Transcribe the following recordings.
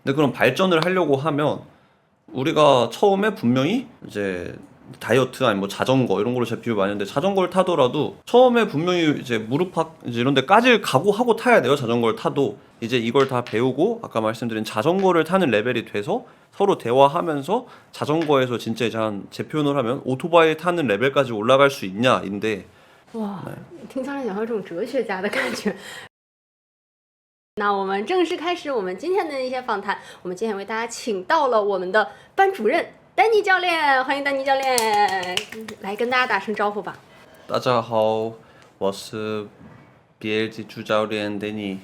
근데 그런 발전을 하려고 하면 우리가 처음에 분명히 이제 다이어트 아니 뭐 자전거 이런 걸로 제가 비유 많이 했는데 자전거를 타더라도 처음에 분명히 이제 무릎팍 이제 이런 데까지 각오하고 타야 돼요. 자전거를 타도 이제 이걸 다 배우고 아까 말씀드린 자전거를 타는 레벨이 돼서 서로 대화하면서 자전거에서 진짜 이제 제 표현을 하면 오토바이 타는 레벨까지 올라갈 수 있냐인데 哇，听教练讲有一种哲学家的感觉。那我们正式开始我们今天的一些访谈。我们今天为大家请到了我们的班主任丹尼教练，欢迎丹尼教练来跟大家打声招呼吧。大家好，我是 BLG 主教练 Danny。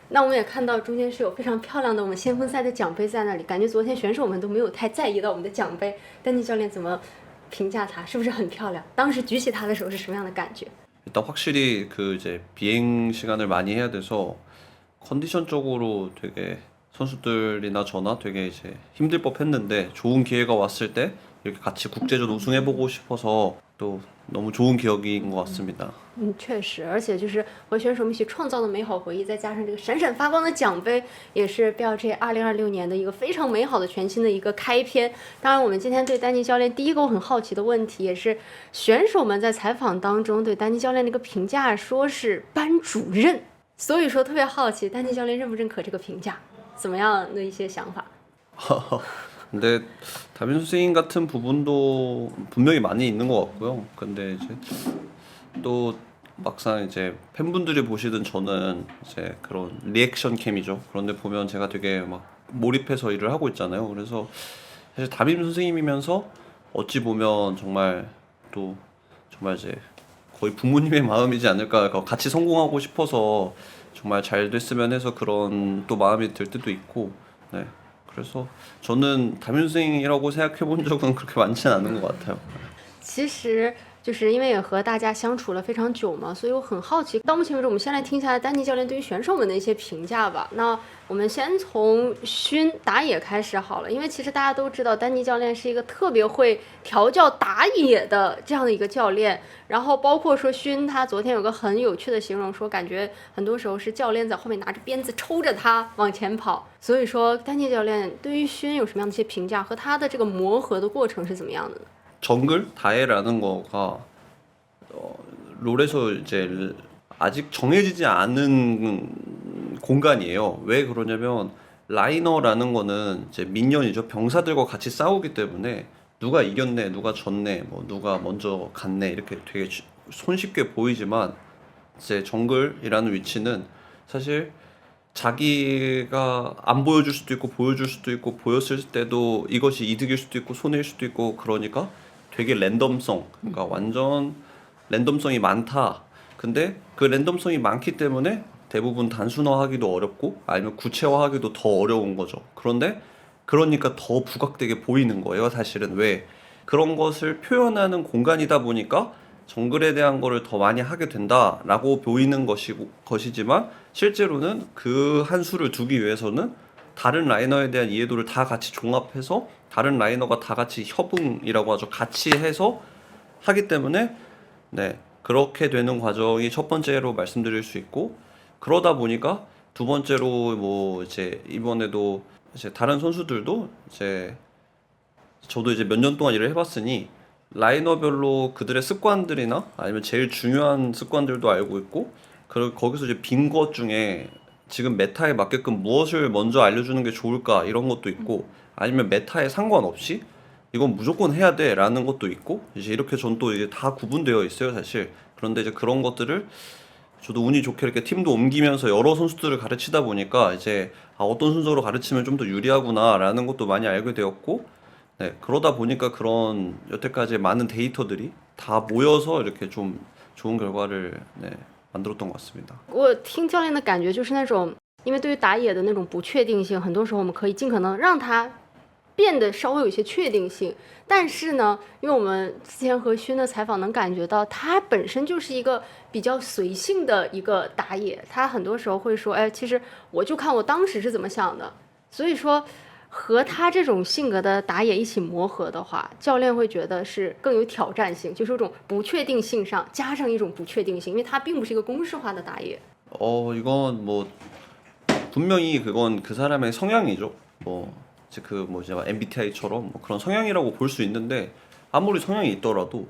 那我们也看到中间是有非常漂亮的我们先锋赛的奖杯在那里，感觉昨天选手们都没有太在意到我们的奖杯。丹尼教练怎么评价它？是不是很漂亮？当时举起它的时候是什么样的感觉？ 일단 확실히 그 이제 비행 시간을 많이 해야 돼서 컨디션적으로 되게 선수들이나 저나 되게 이제 힘들 법했는데 좋은 기회가 왔을 때 이렇게 같이 국제전 우승해보고 싶어서 또 너무 좋은 기억인 것 같습니다. 确实，而且就是和选手们一起创造的美好回忆，再加上这个闪闪发光的奖杯，也是 BLG 2026年的一个非常美好的全新的一个开篇。当然，我们今天对丹尼教练第一个我很好奇的问题，也是选手们在采访当中对丹尼教练的一个评价，说是班主任，所以说特别好奇丹尼教练认不认可这个评价，怎么样的一些想法？ 근데 다빈 선생님 같은 부분도 분명히 많이 있는 것 같고요. 근데 이제 또 막상 이제 팬분들이 보시던 저는 이제 그런 리액션 캠이죠. 그런데 보면 제가 되게 막 몰입해서 일을 하고 있잖아요. 그래서 사실 담임 선생님이면서 어찌 보면 정말 또 정말 이제 거의 부모님의 마음이지 않을까. 같이 성공하고 싶어서 정말 잘 됐으면 해서 그런 또 마음이 들 때도 있고. 네. 그래서 저는 담임 선생이라고 생각해 본 적은 그렇게 많지는 않은 것 같아요. 其实就是因为也和大家相处了非常久嘛，所以我很好奇。到目前为止，我们先来听一下丹尼教练对于选手们的一些评价吧。那我们先从勋打野开始好了，因为其实大家都知道，丹尼教练是一个特别会调教打野的这样的一个教练。然后包括说勋，他昨天有个很有趣的形容，说感觉很多时候是教练在后面拿着鞭子抽着他往前跑。所以说，丹尼教练对于勋有什么样的一些评价，和他的这个磨合的过程是怎么样的呢？ 정글 다해라는 거가 롤에서 이제 아직 정해지지 않은 공간이에요. 왜 그러냐면 라이너라는 거는 이제 민년이죠. 병사들과 같이 싸우기 때문에 누가 이겼네, 누가 졌네, 뭐 누가 먼저 갔네 이렇게 되게 손쉽게 보이지만 이제 정글이라는 위치는 사실 자기가 안 보여줄 수도 있고 보여줄 수도 있고 보였을 때도 이것이 이득일 수도 있고 손해일 수도 있고 그러니까 되게 랜덤성, 그러니까 완전 랜덤성이 많다. 근데 그 랜덤성이 많기 때문에 대부분 단순화하기도 어렵고 아니면 구체화하기도 더 어려운 거죠. 그런데 그러니까 더 부각되게 보이는 거예요. 사실은 왜 그런 것을 표현하는 공간이다 보니까 정글에 대한 거를 더 많이 하게 된다라고 보이는 것이지만 실제로는 그 한 수를 두기 위해서는 다른 라이너에 대한 이해도를 다 같이 종합해서 다른 라이너가 다 같이 협응이라고 하죠. 같이 해서 하기 때문에 네 그렇게 되는 과정이 첫 번째로 말씀드릴 수 있고 그러다 보니까 두 번째로 뭐 이제 이번에도 이제 다른 선수들도 이제 저도 이제 몇 년 동안 일을 해봤으니 라이너별로 그들의 습관들이나 아니면 제일 중요한 습관들도 알고 있고 거기서 이제 빈 것 중에 지금 메타에 맞게끔 무엇을 먼저 알려주는 게 좋을까 이런 것도 있고 아니면 메타에 상관없이 이건 무조건 해야 돼 라는 것도 있고 이제 이렇게 전 또 이제 다 구분되어 있어요 사실. 그런데 이제 그런 것들을 저도 운이 좋게 이렇게 팀도 옮기면서 여러 선수들을 가르치다 보니까 이제 어떤 순서로 가르치면 좀 더 유리하구나 라는 것도 많이 알게 되었고 네, 그러다 보니까 그런 여태까지 많은 데이터들이 다 모여서 이렇게 좀 좋은 결과를 네, 만들었던 것 같습니다. 我听教练的感觉就是那种，因为对于打野的那种不确定性，很多时候我们可以尽可能让它变得稍微有一些确定性。但是呢，因为我们之前和勋的采访能感觉到，他本身就是一个比较随性的一个打野，他很多时候会说，哎，其实我就看我当时是怎么想的。所以说，和他这种性格的打野一起磨合的话，教练会觉得是更有挑战性，就是有种不确定性上加上一种不确定性，因为他并不是一个公式化的打野。 이건 뭐 분명히 그건 그 사람의 성향이죠. 뭐 이제 그 뭐지 MBTI처럼 뭐 그런 성향이라고 볼 수 있는데 아무리 성향이 있더라도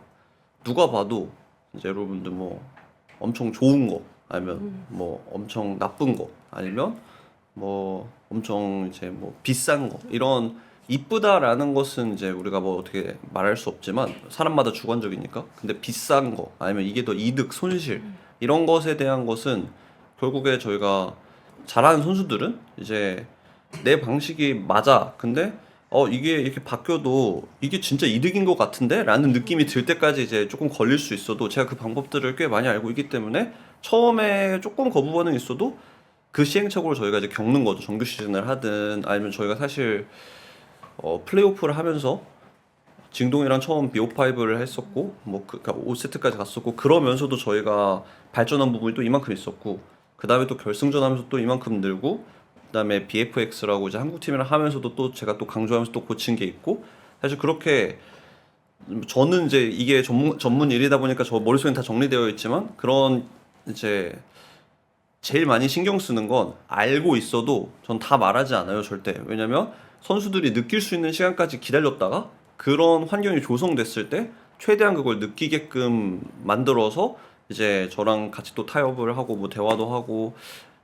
누가 봐도 이제 여러분들 뭐 엄청 좋은 거 아니면 뭐 엄청 나쁜 거 아니면 뭐 엄청 이제 뭐 비싼 거 이런 이쁘다라는 것은 이제 우리가 뭐 어떻게 말할 수 없지만 사람마다 주관적이니까 근데 비싼 거 아니면 이게 더 이득 손실 이런 것에 대한 것은 결국에 저희가 잘하는 선수들은 이제 내 방식이 맞아 근데 이게 이렇게 바뀌어도 이게 진짜 이득인 것 같은데? 라는 느낌이 들 때까지 이제 조금 걸릴 수 있어도 제가 그 방법들을 꽤 많이 알고 있기 때문에 처음에 조금 거부 반응이 있어도 그 시행착오를 저희가 이제 겪는 거죠. 정규 시즌을 하든 아니면 저희가 사실 플레이오프를 하면서 징동이랑 처음 BO5를 했었고 그러니까 5세트까지 갔었고 그러면서도 저희가 발전한 부분이 또 이만큼 있었고 그 다음에 또 결승전 하면서 또 이만큼 늘고 그 다음에 BFX라고 이제 한국 팀이랑 하면서도 또 제가 또 강조하면서 또 고친 게 있고 사실 그렇게 저는 이제 이게 전문 일이다 보니까 저 머릿속엔 다 정리되어 있지만 그런 이제 제일 많이 신경 쓰는 건 알고 있어도 전 다 말하지 않아요, 절대. 왜냐면 선수들이 느낄 수 있는 시간까지 기다렸다가 그런 환경이 조성됐을 때 최대한 그걸 느끼게끔 만들어서 이제 저랑 같이 또 타협을 하고 뭐 대화도 하고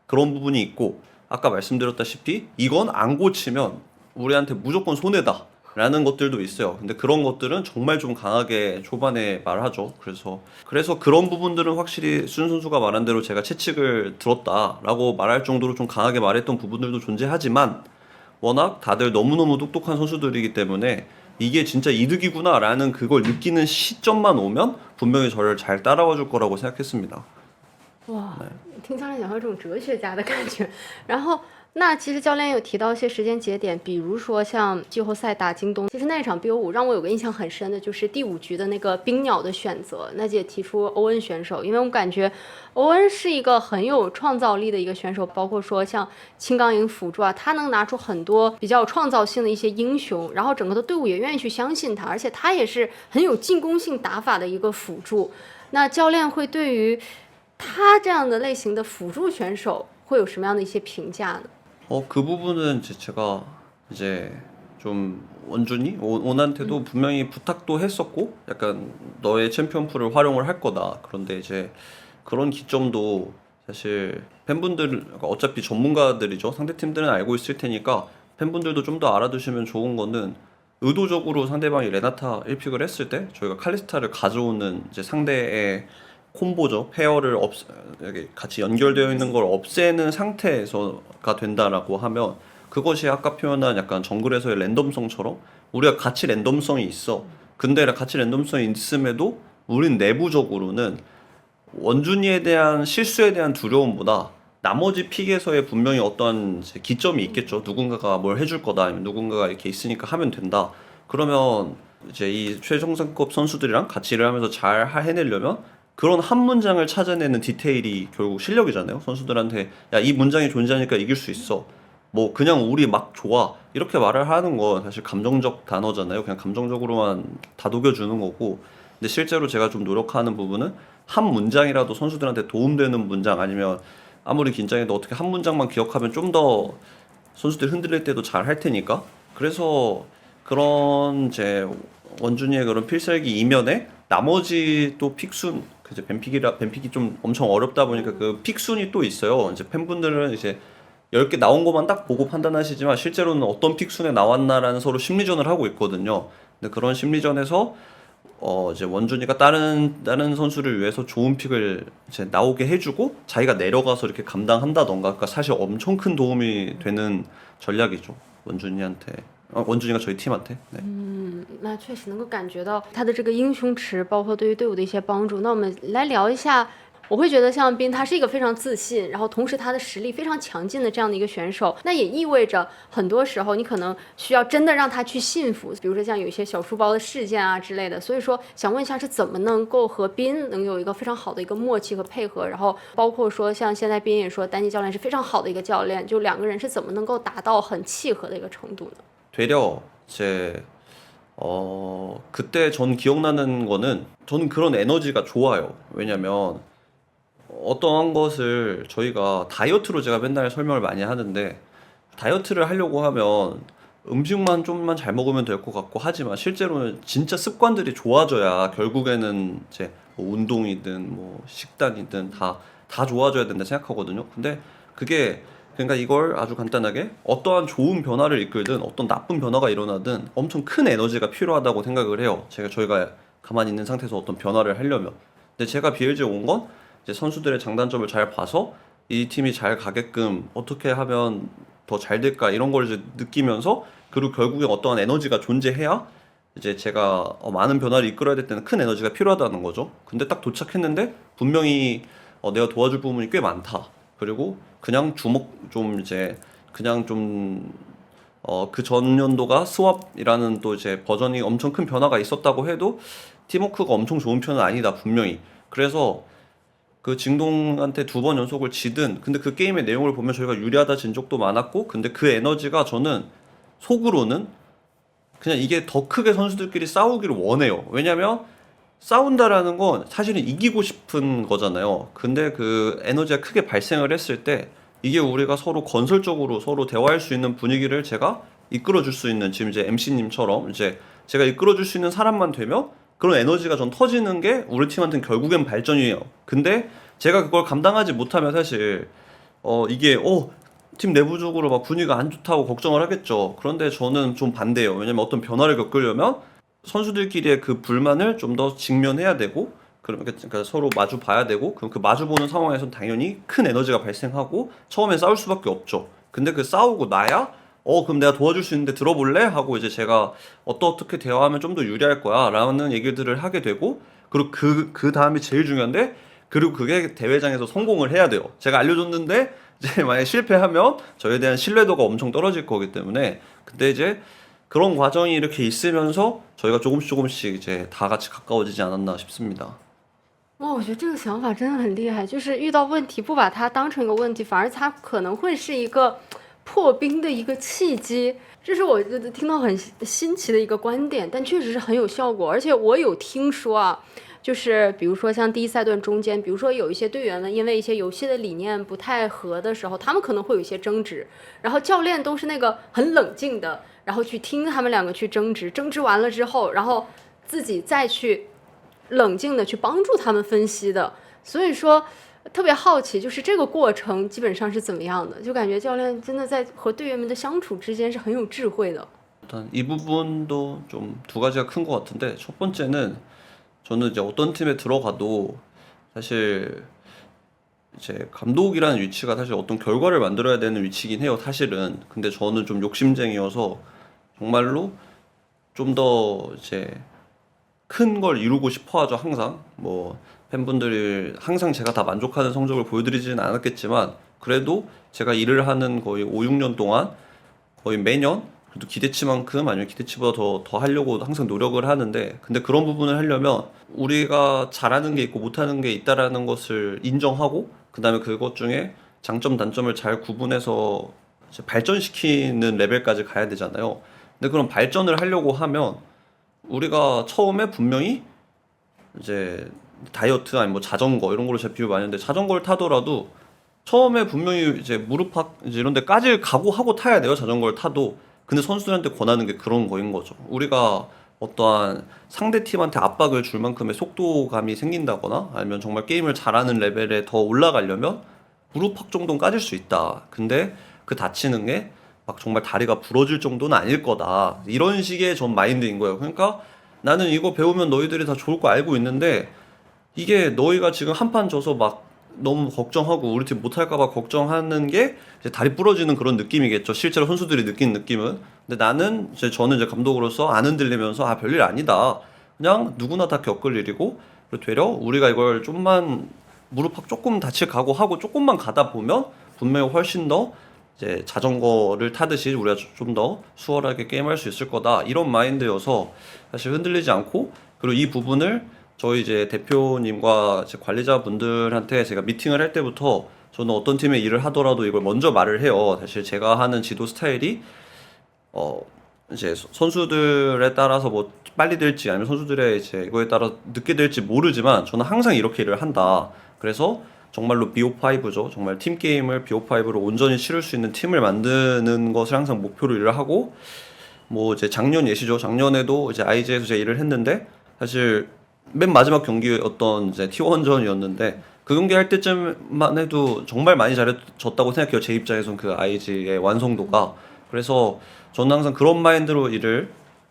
그런 부분이 있고 아까 말씀드렸다시피 이건 안 고치면 우리한테 무조건 손해다. 라는 것들도 있어요. 근데 그런 것들은 정말 좀 강하게 초반에 말하죠. 그래서 그런 부분들은 확실히 수준 선수가 말한 대로 제가 채찍을 들었다라고 말할 정도로 좀 강하게 말했던 부분들도 존재하지만 워낙 다들 너무너무 똑똑한 선수들이기 때문에 이게 진짜 이득이구나라는 그걸 느끼는 시점만 오면 분명히 저를 잘 따라와 줄 거라고 생각했습니다. 哇，听教练讲有一种哲学家的感觉。然后，那其实教练有提到一些时间节点，比如说像季后赛打京东，其实那场 BO5让我有个印象很深的就是第5局的那个冰鸟的选择，娜姐提出欧恩选手，因为我感觉欧恩是一个很有创造力的一个选手，包括说像青钢营辅助啊，他能拿出很多比较有创造性的一些英雄，然后整个的队伍也愿意去相信他，而且他也是很有进攻性打法的一个辅助。那教练会对于他这样的类型的辅助选手会有什么样的一些评价呢？ 그 부분은 이제 제가 이제 좀 원준이 온한테도 분명히 부탁도 했었고 약간 너의 챔피언풀을 활용을 할 거다. 그런데 이제 그런 기점도 사실 팬분들 그러니까 어차피 전문가들이죠. 상대팀들은 알고 있을 테니까 팬분들도 좀 더 알아두시면 좋은 거는 의도적으로 상대방이 레나타 1픽을 했을 때 저희가 칼리스타를 가져오는 이제 상대의 콤보죠. 페어를 이렇게 같이 연결되어 있는 걸 없애는 상태에서가 된다라고 하면 그것이 아까 표현한 약간 정글에서의 랜덤성처럼 우리가 같이 랜덤성이 있어. 근데 같이 랜덤성이 있음에도 우린 내부적으로는 원준이에 대한 실수에 대한 두려움보다 나머지 픽에서의 분명히 어떤 이제 기점이 있겠죠. 누군가가 뭘 해줄 거다. 아니면 누군가가 이렇게 있으니까 하면 된다. 그러면 이제 이 최정상급 선수들이랑 같이 일을 하면서 잘 해내려면 그런 한 문장을 찾아내는 디테일이 결국 실력이잖아요. 선수들한테 야, 이 문장이 존재하니까 이길 수 있어. 뭐 그냥 우리 막 좋아. 이렇게 말을 하는 건 사실 감정적 단어잖아요. 그냥 감정적으로만 다독여주는 거고. 근데 실제로 제가 좀 노력하는 부분은 한 문장이라도 선수들한테 도움되는 문장 아니면 아무리 긴장해도 어떻게 한 문장만 기억하면 좀 더 선수들 흔들릴 때도 잘 할 테니까. 그래서 그런 제 원준이의 그런 필살기 이면에 나머지 또 픽순 그제 뱀픽이 좀 엄청 어렵다 보니까 그 픽순이 또 있어요. 이제 팬분들은 이제 10개 나온 것만 딱 보고 판단하시지만 실제로는 어떤 픽순에 나왔나라는 서로 심리전을 하고 있거든요. 근데 그런 심리전에서 이제 원준이가 다른 선수를 위해서 좋은 픽을 이제 나오게 해주고 자기가 내려가서 이렇게 감당한다던가 그러니까 사실 엄청 큰 도움이 되는 전략이죠. 원준이한테 원준이가 저희 팀한테. 네. 那确实能够感觉到他的这个英雄池，包括对于队伍的一些帮助。那我们来聊一下，我会觉得像彬他是一个非常自信，然后同时他的实力非常强劲的这样的一个选手。那也意味着很多时候你可能需要真的让他去信服，比如说像有一些小书包的事件啊之类的。所以说想问一下是怎么能够和彬能有一个非常好的一个默契和配合，然后包括说像现在彬也说丹尼教练是非常好的一个教练，就两个人是怎么能够达到很契合的一个程度呢？ 되려 제 그때 전 기억나는 거는 저는 그런 에너지가 좋아요. 왜냐면 어떠한 것을 저희가 다이어트로 제가 맨날 설명을 많이 하는데 다이어트를 하려고 하면 음식만 좀만 잘 먹으면 될 것 같고 하지만 실제로는 진짜 습관들이 좋아져야 결국에는 이제 뭐 운동이든 뭐 식단이든 다 좋아져야 된다 생각하거든요. 근데 그게 그러니까 이걸 아주 간단하게 어떠한 좋은 변화를 이끌든 어떤 나쁜 변화가 일어나든 엄청 큰 에너지가 필요하다고 생각을 해요. 저희가 가만히 있는 상태에서 어떤 변화를 하려면. 근데 제가 BLG에 온 건 이제 선수들의 장단점을 잘 봐서 이 팀이 잘 가게끔 어떻게 하면 더 잘 될까 이런 걸 이제 느끼면서 그리고 결국에 어떠한 에너지가 존재해야 이제 제가 많은 변화를 이끌어야 될 때는 큰 에너지가 필요하다는 거죠. 근데 딱 도착했는데 분명히 내가 도와줄 부분이 꽤 많다. 그리고 그냥 주먹 좀 이제 그냥 좀 그 전년도가 스왑이라는 또 이제 버전이 엄청 큰 변화가 있었다고 해도 팀워크가 엄청 좋은 편은 아니다 분명히. 그래서 그 징동한테 2번 연속을 지든 근데 그 게임의 내용을 보면 저희가 유리하다 진 적도 많았고 근데 그 에너지가 저는 속으로는 그냥 이게 더 크게 선수들끼리 싸우기를 원해요. 왜냐면 싸운다라는 건 사실은 이기고 싶은 거잖아요. 근데 그 에너지가 크게 발생을 했을 때 이게 우리가 서로 건설적으로 서로 대화할 수 있는 분위기를 제가 이끌어 줄 수 있는 지금 이제 MC님처럼 이제 제가 이끌어 줄 수 있는 사람만 되면 그런 에너지가 전 터지는 게 우리 팀한테는 결국엔 발전이에요. 근데 제가 그걸 감당하지 못하면 사실 이게 팀 내부적으로 막 분위기가 안 좋다고 걱정을 하겠죠. 그런데 저는 좀 반대예요. 왜냐면 어떤 변화를 겪으려면 선수들끼리의 그 불만을 좀 더 직면해야 되고 그러니까 서로 마주 봐야 되고 그럼 그 마주 보는 상황에서는 당연히 큰 에너지가 발생하고 처음엔 싸울 수밖에 없죠. 근데 그 싸우고 나야 그럼 내가 도와줄 수 있는데 들어볼래? 하고 이제 제가 어떻게 대화하면 좀 더 유리할 거야 라는 얘기들을 하게 되고 그리고 그 다음이 제일 중요한데 그리고 그게 대회장에서 성공을 해야 돼요. 제가 알려줬는데 이제 만약에 실패하면 저에 대한 신뢰도가 엄청 떨어질 거기 때문에 근데 이제 그런 과정이 이렇게 있으면서 저희가 조금씩 이제 다 같이 가까워지지 않았나 싶습니다.哇，我觉得这个想法真的很厉害，就是遇到问题不把它当成一个问题，反而它可能会是一个破冰的一个契机。这是我觉得听到很新奇的一个观点，但确实是很有效果。而且我有听说啊，就是比如说像第一赛段中间，比如说有一些队员们因为一些游戏的理念不太合的时候，他们可能会有一些争执，然后教练都是那个很冷静的，然后去听他们两个去争执，争执完了之后，然后自己再去冷静的去帮助他们分析的。所以说特别好奇，就是这个过程基本上是怎么样的？就感觉教练真的在和队员们的相处之间是很有智慧的。 일단 이 부분도 좀 두 가지가 큰 것 같은데 첫 번째는 저는 이제 어떤 팀에 들어가도 사실 이제 감독이라는 위치가 사실 어떤 결과를 만들어야 되는 위치긴 해요, 사실은. 근데 저는 좀 욕심쟁이여서 정말로 좀 더 이제 큰 걸 이루고 싶어 하죠, 항상. 뭐 팬분들이 항상 제가 다 만족하는 성적을 보여드리지는 않았겠지만 그래도 제가 일을 하는 거의 5, 6년 동안 거의 매년 그래도 기대치만큼 아니면 기대치보다 더 하려고 항상 노력을 하는데 근데 그런 부분을 하려면 우리가 잘하는 게 있고 못하는 게 있다라는 것을 인정하고 그다음에 그것 중에 장점 단점을 잘 구분해서 이제 발전시키는 레벨까지 가야 되잖아요. 근데 그런 발전을 하려고 하면 우리가 처음에 분명히 이제 다이어트 아니 뭐 자전거 이런 걸로 제가 비유 많이 하는데 자전거를 타더라도 처음에 분명히 이제 무릎팍 이제 이런 데까지 각오하고 타야 돼요. 자전거를 타도. 근데 선수들한테 권하는 게 그런 거인 거죠. 우리가 어떠한 상대 팀한테 압박을 줄 만큼의 속도감이 생긴다거나 아니면 정말 게임을 잘하는 레벨에 더 올라가려면 무릎팍 정도는 까질 수 있다. 근데 그 다치는 게 막 정말 다리가 부러질 정도는 아닐 거다. 이런 식의 전 마인드인 거예요. 그러니까 나는 이거 배우면 너희들이 다 좋을 거 알고 있는데 이게 너희가 지금 한 판 져서 막 너무 걱정하고 우리 팀 못할까봐 걱정하는 게 이제 다리 부러지는 그런 느낌이겠죠. 실제로 선수들이 느낀 느낌은. 근데 저는 이제 감독으로서 안 흔들리면서 별일 아니다. 그냥 누구나 다 겪을 일이고 그리고 되려 우리가 이걸 좀만 무릎팍 조금 다칠 각오하고 조금만 가다 보면 분명히 훨씬 더 이제 자전거를 타듯이 우리가 좀 더 수월하게 게임할 수 있을 거다. 이런 마인드여서 사실 흔들리지 않고 그리고 이 부분을 저희 이제 대표님과 이제 관리자분들한테 제가 미팅을 할 때부터 저는 어떤 팀에 일을 하더라도 이걸 먼저 말을 해요. 사실 제가 하는 지도 스타일이 이제 선수들에 따라서 뭐 빨리 될지 아니면 선수들의 이제 이거에 따라 늦게 될지 모르지만 저는 항상 이렇게 일을 한다. 그래서 정말로 BO5죠. 정말 팀 게임을 BO5로 온전히 치를 수 있는 팀을 만드는 것을 항상 목표로 일을 하고 뭐 이제 작년 예시죠. 작년에도 이제 IG에서 제가 일을 했는데 사실 맨 마지막 경기였던 이제 T1전이었는데 그 경기 할 때쯤만 해도 정말 많이 잘해졌다고 생각해요. 제 입장에선 그 IG의 완성도가. 그래서 저는 항상 그런 마인드로 일을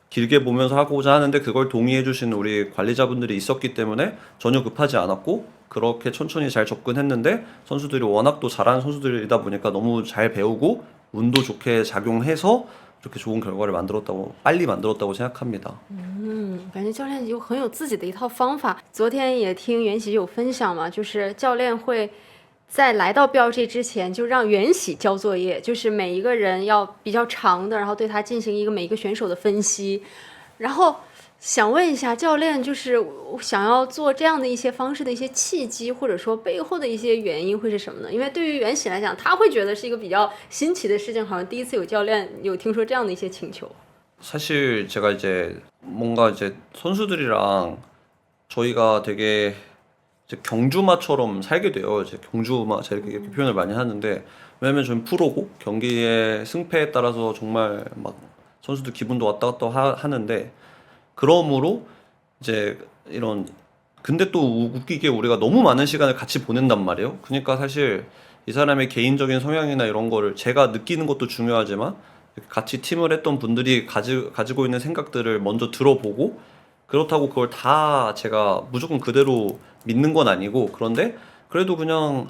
길게 보면서 하고자 하는데 그걸 동의해 주시는 우리 관리자분들이 있었기 때문에 전혀 급하지 않았고 그렇게 천천히 잘 접근했는데 선수들이 워낙 또 잘하는 선수들이다 보니까 너무 잘 배우고 운도 좋게 작용해서 이렇게 좋은 결과를 빨리 만들었다고 생각합니다.感觉教练有很有自己的一套方法。昨天也听袁喜有分享嘛，就是教练会在来到标 G 之前就让袁喜交作业，就是每一个人要比较长的，然后对他进行一个每一个选手的分析。然后想问一下教练，就是我想要做这样的一些方式的一些契机，或者说背后的一些原因会是什么呢？因为对于袁喜来讲，他会觉得是一个比较新奇的事情，好像第一次有教练有听说这样的一些请求。 사실 제가 이제 뭔가 이제 선수들이랑 저희가 되게 이제 경주마처럼 살게 돼요. 이제 경주마 제가 이렇게 표현을 많이 하는데 왜냐면 저는 프로고 경기의 승패에 따라서 정말 막 선수들 기분도 왔다 갔다 하는데 그러므로 이제 이런 근데 또 웃기게 우리가 너무 많은 시간을 같이 보낸단 말이에요. 그러니까 사실 이 사람의 개인적인 성향이나 이런 거를 제가 느끼는 것도 중요하지만 같이 팀을 했던 분들이 가지고 있는 생각들을 먼저 들어보고 그렇다고 그걸 다 제가 무조건 그대로 믿는 건 아니고 그런데 그래도 그냥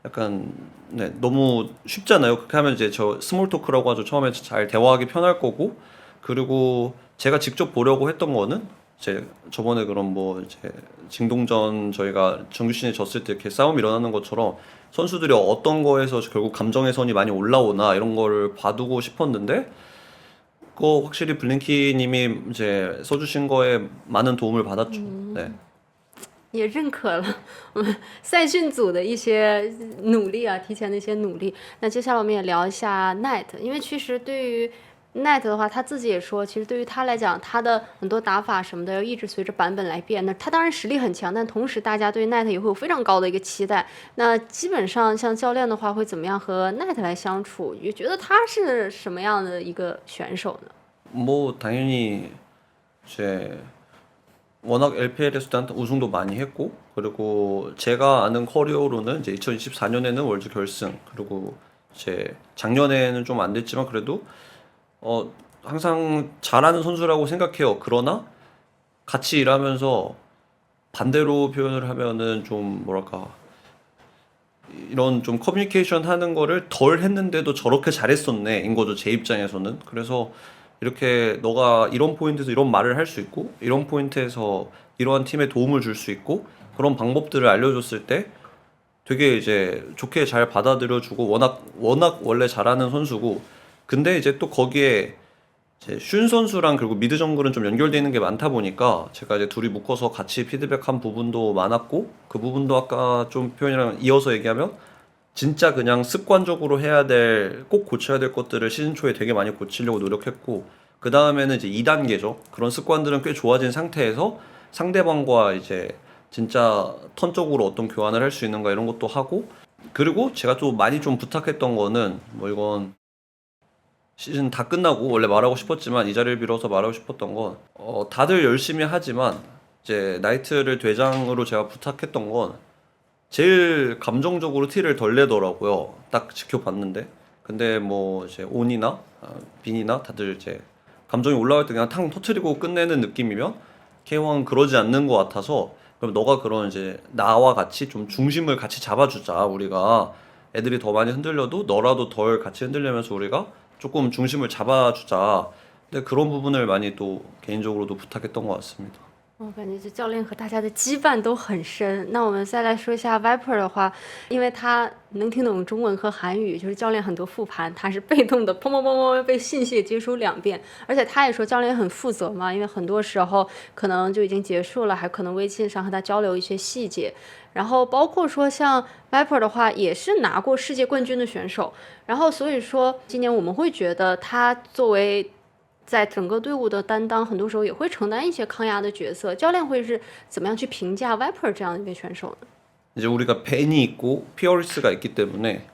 약간 네, 너무 쉽잖아요. 그렇게 하면 이제 저 스몰 토크라고 하죠. 처음에 잘 대화하기 편할 거고 그리고 제가 직접 보려고 했던 거는 이제 저번에 그런 뭐 이제 징동전 저희가 정규 시즌에 졌을 때 이렇게 싸움이 일어나는 것처럼 선수들이 어떤 거에서 결국 감정의 선이 많이 올라오나 이런 거를 봐두고 싶었는데 그거 확실히 블링키님이 이제 써주신 거에 많은 도움을 받았죠. 네. 也认可了我们赛训组的一些努力啊，提前的一些努力。那接下来我们也聊一下 Net， 因为其实对于 Net 的话，他自己也说，其实对于他来讲，他的很多打法什么的要一直随着版本来变。那他当然实力很强，但同时大家对 Net 也会有非常高的一个期待。那基本上像教练的话，会怎么样和 Net 来相处？也觉得他是什么样的一个选手呢？ 뭐 당연히 이제 워낙 LPL에서도 우승도 많이 했고 그리고 제가 아는 커리어로는 이제 2024년에는 월드 결승 그리고 이제 작년에는 좀 안 됐지만 그래도 항상 잘하는 선수라고 생각해요. 그러나 같이 일하면서 반대로 표현을 하면은 좀 뭐랄까 이런 좀 커뮤니케이션 하는 거를 덜 했는데도 저렇게 잘했었네 인 거죠. 제 입장에서는. 그래서 이렇게 너가 이런 포인트에서 이런 말을 할 수 있고 이런 포인트에서 이러한 팀에 도움을 줄 수 있고 그런 방법들을 알려줬을 때 되게 이제 좋게 잘 받아들여주고 워낙 원래 잘하는 선수고 근데 이제 또 거기에 이제 슌 선수랑 그리고 미드 정글은 좀 연결되어 있는 게 많다 보니까 제가 이제 둘이 묶어서 같이 피드백한 부분도 많았고 그 부분도 아까 좀 표현이랑 이어서 얘기하면 진짜 그냥 습관적으로 해야 꼭 고쳐야 될 것들을 시즌 초에 되게 많이 고치려고 노력했고 그 다음에는 이제 2단계죠. 그런 습관들은 꽤 좋아진 상태에서 상대방과 이제 진짜 턴적으로 어떤 교환을 할 수 있는가 이런 것도 하고 그리고 제가 또 많이 좀 부탁했던 거는 뭐 이건 시즌 다 끝나고 원래 말하고 싶었지만 이 자리를 빌어서 말하고 싶었던 건 다들 열심히 하지만 이제 나이트를 대장으로 제가 부탁했던 건 제일 감정적으로 티를 덜 내더라고요. 딱 지켜봤는데. 근데 뭐 이제 온이나 빈이나 다들 이제 감정이 올라갈 때 그냥 탕 터트리고 끝내는 느낌이면 K1은 그러지 않는 것 같아서 그럼 너가 그런 이제 나와 같이 좀 중심을 같이 잡아주자. 우리가 애들이 더 많이 흔들려도 너라도 덜 같이 흔들리면서 우리가 조금 중심을 잡아주자. 근데 그런 부분을 많이 또 개인적으로도 부탁했던 것 같습니다. 我感觉这教练和大家的羁绊都很深。那我们再来说一下 Viper 的话，因为他能听懂中文和韩语，就是教练很多复盘，他是被动的，砰砰砰砰被信息接收2遍，而且他也说教练很负责嘛，因为很多时候可能就已经结束了，还可能微信上和他交流一些细节。然后包括说像 Viper 的话，也是拿过世界冠军的选手，然后所以说今年我们会觉得他作为在整个队伍的担当，很多时候也会承担一些抗压的角色。教练会是怎么样去评价 Viper 这样一位选手呢？ 이제 우리가 벤이 있고 피어리스가 있기 때문에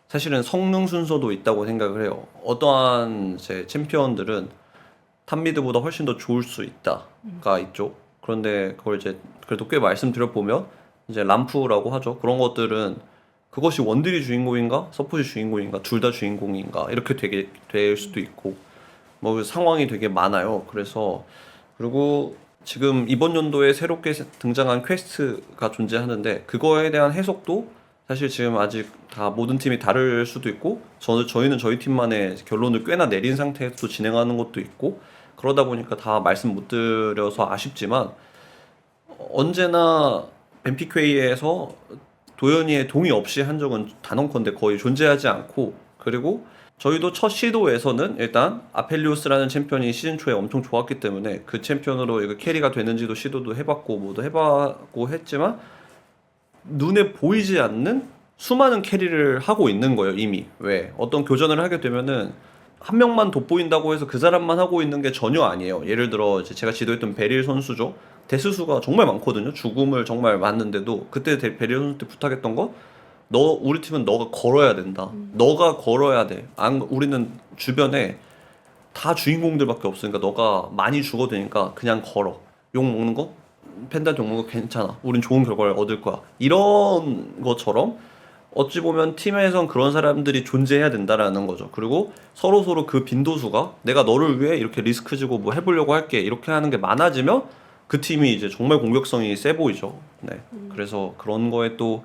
사실은 성능 순서도 있다고 생각을 해요. 어떠한 이제 챔피언들은 탑미드보다 훨씬 더 좋을 수 있다가 있죠. 그런데 그걸 이제 그래도 꽤 말씀드려 보면 이제 람프라고 하죠. 그런 것들은 그것이 원딜이 주인공인가 서폿이 주인공인가 둘 다 주인공인가 이렇게 되게 될 수도 있고 뭐 상황이 되게 많아요. 그래서 그리고 지금 이번 연도에 새롭게 등장한 퀘스트가 존재하는데 그거에 대한 해석도 사실 지금 아직 다 모든 팀이 다를 수도 있고 저희는 저희 팀만의 결론을 꽤나 내린 상태에서 진행하는 것도 있고 그러다 보니까 다 말씀 못 드려서 아쉽지만 언제나 뱀픽회의에서 도현이의 동의 없이 한 적은 단언컨대 거의 존재하지 않고 그리고 저희도 첫 시도에서는 일단 아펠리오스라는 챔피언이 시즌 초에 엄청 좋았기 때문에 그 챔피언으로 이거 캐리가 되는지도 시도도 해봤고 뭐도 해봤고 했지만 눈에 보이지 않는 수많은 캐리를 하고 있는 거예요 이미. 왜 어떤 교전을 하게 되면은 한 명만 돋보인다고 해서 그 사람만 하고 있는 게 전혀 아니에요. 예를 들어 이제 제가 지도했던 베릴 선수죠. 데스수가 정말 많거든요. 죽음을 정말 많은데도 그때 베릴 선수 때 부탁했던 거 너 우리 팀은 너가 걸어야 된다. 너가 걸어야 돼. 우리는 주변에 다 주인공들밖에 없으니까 너가 많이 죽어도 되니까 그냥 걸어. 욕 먹는 거 펜단트 욕 먹는 거 괜찮아. 우린 좋은 결과를 얻을 거야. 이런 것처럼 어찌 보면 팀에선 그런 사람들이 존재해야 된다라는 거죠. 그리고 서로 그 빈도수가 내가 너를 위해 이렇게 리스크 지고 뭐 해보려고 할게 이렇게 하는 게 많아지면 그 팀이 이제 정말 공격성이 세 보이죠. 네. 그래서 그런 거에 또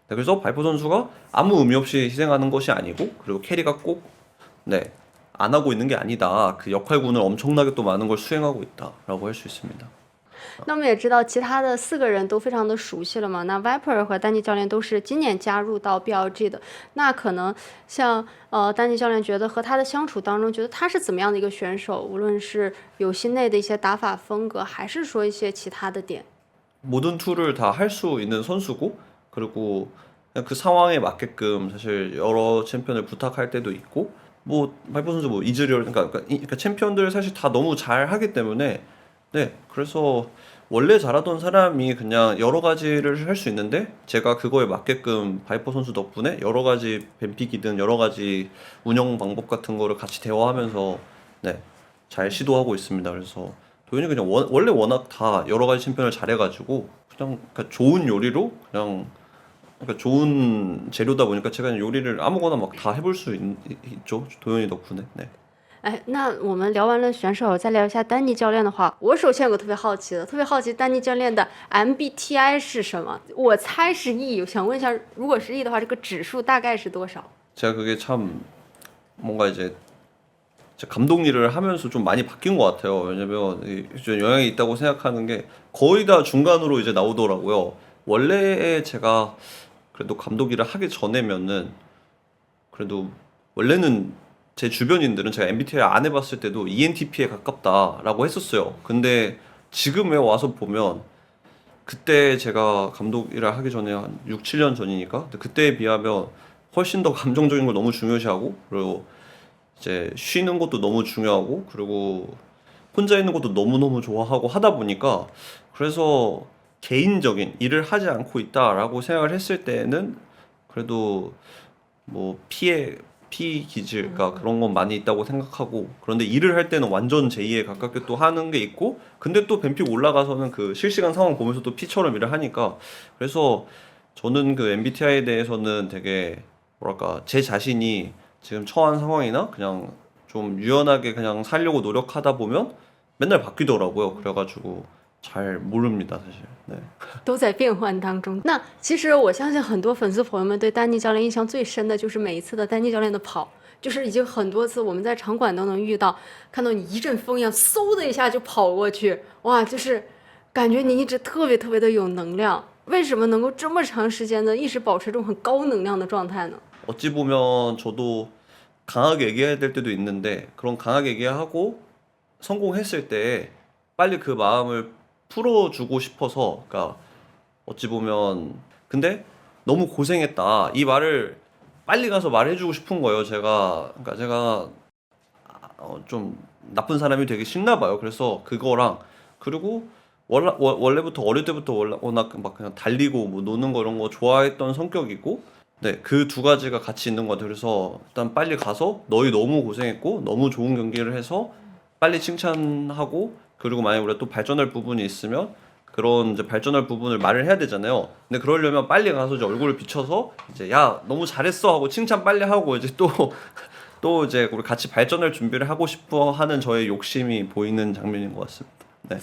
네, 그래서 발포 선수가 아무 의미 없이 희생하는 것이 아니고 그리고 캐리가 꼭 네, 안 하고 있는 게 아니다. 그 역할군을 엄청나게 또 많은 걸 수행하고 있다라고 할 수 있습니다. 那我们也知道，其他的4个人都非常的熟悉了嘛。那 Viper 和丹尼教练都是今年加入到 BLG 的。那可能像丹尼教练觉得和他的相处当中，觉得他是怎么样的一个选手？无论是游戏内的一些打法风格，还是说一些其他的点。 모든 툴을 다 할 수 있는 선수고 그리고 그냥 그 상황에 맞게끔 사실 여러 챔피언을 부탁할 때도 있고 뭐 발포 선수 뭐 이즈리얼 그러니까 챔피언들 사실 다 너무 잘 하기 때문에 네 그래서 원래 잘하던 사람이 그냥 여러 가지를 할 수 있는데 제가 그거에 맞게끔 바이퍼 선수 덕분에 여러 가지 뱀픽이든 여러 가지 운영 방법 같은 거를 같이 대화하면서 네 잘 시도하고 있습니다. 그래서 도현이 그냥 원래 워낙 다 여러 가지 챔피언을 잘해가지고 그냥 그러니까 좋은 요리로 그냥 그러니까 좋은 재료다 보니까 제가 그냥 요리를 아무거나 막 다 해볼 수 있죠. 도현이 덕분에. 네. 哎，那我们聊完了选手，再聊一下丹尼教练的话，我首先有个特别好奇的，特别好奇丹尼教练的 MBTI 是什么？我猜是 E，我想问一下，如果是 E 的话，这个指数大概是多少？ 제가 그게 참 뭔가 이제 감독 일을 하면서 좀 많이 바뀐 것 같아요. 왜냐면 좀 영향이 있다고 생각하는 게 거의 다 중간으로 이제 나오더라고요. 원래 제가 그래도 감독 일을 하기 전에면은 그래도 원래는 제 주변인들은 제가 MBTI 안 해봤을 때도 ENTP에 가깝다라고 했었어요. 근데 지금에 와서 보면 그때 제가 감독 일을 하기 전에 한 6, 7년 전이니까 근데 그때에 비하면 훨씬 더 감정적인 걸 너무 중요시하고 그리고 이제 쉬는 것도 너무 중요하고 그리고 혼자 있는 것도 너무너무 좋아하고 하다 보니까 그래서 개인적인 일을 하지 않고 있다라고 생각을 했을 때는 그래도 뭐 피 기질가 그런 건 많이 있다고 생각하고 그런데 일을 할 때는 완전 제2에 가깝게 또 하는 게 있고 근데 또 뱀픽 올라가서는 그 실시간 상황 보면서 또 피처럼 일을 하니까 그래서 저는 그 MBTI에 대해서는 되게 뭐랄까 제 자신이 지금 처한 상황이나 그냥 좀 유연하게 그냥 살려고 노력하다 보면 맨날 바뀌더라고요. 그래가지고 잘 모릅니다 사실. 네. 都在变换当中。那其实我相信很多粉丝朋友们对丹尼教练印象最深的就是每一次的丹尼教练的跑，就是已经很多次我们在场馆都能遇到，看到你一阵风一样，嗖的一下就跑过去，哇，就是感觉你一直特别特别的有能量。为什么能够这么长时间的一直保持这种很高能量的状态呢？ 어찌 보면 저도 강하게 얘기해야 될 때도 있는데 그런 강하게 얘기하고 성공했을 때 빨리 그 마음을 풀어주고 싶어서 그러니까 어찌 보면 근데 너무 고생했다 이 말을 빨리 가서 말해주고 싶은 거예요. 그러니까 제가 좀 나쁜 사람이 되게 싫나 봐요. 그래서 그거랑 그리고 원래부터 어릴 때부터 워낙 막 그냥 달리고 뭐 노는 거 이런 거 좋아했던 성격이고, 네, 그 두 가지가 같이 있는 것 같아요. 그래서 일단 빨리 가서 너희 너무 고생했고 너무 좋은 경기를 해서 빨리 칭찬하고, 그리고 만약에 우리가 또 발전할 부분이 있으면 그런 이제 발전할 부분을 말을 해야 되잖아요. 근데 그러려면 빨리 가서 이제 얼굴을 비춰서 이제 야 너무 잘했어 하고 칭찬 빨리 하고 이제 또 또 이제 우리 같이 발전할 준비를 하고 싶어 하는 저의 욕심이 보이는 장면인 것 같습니다. 네.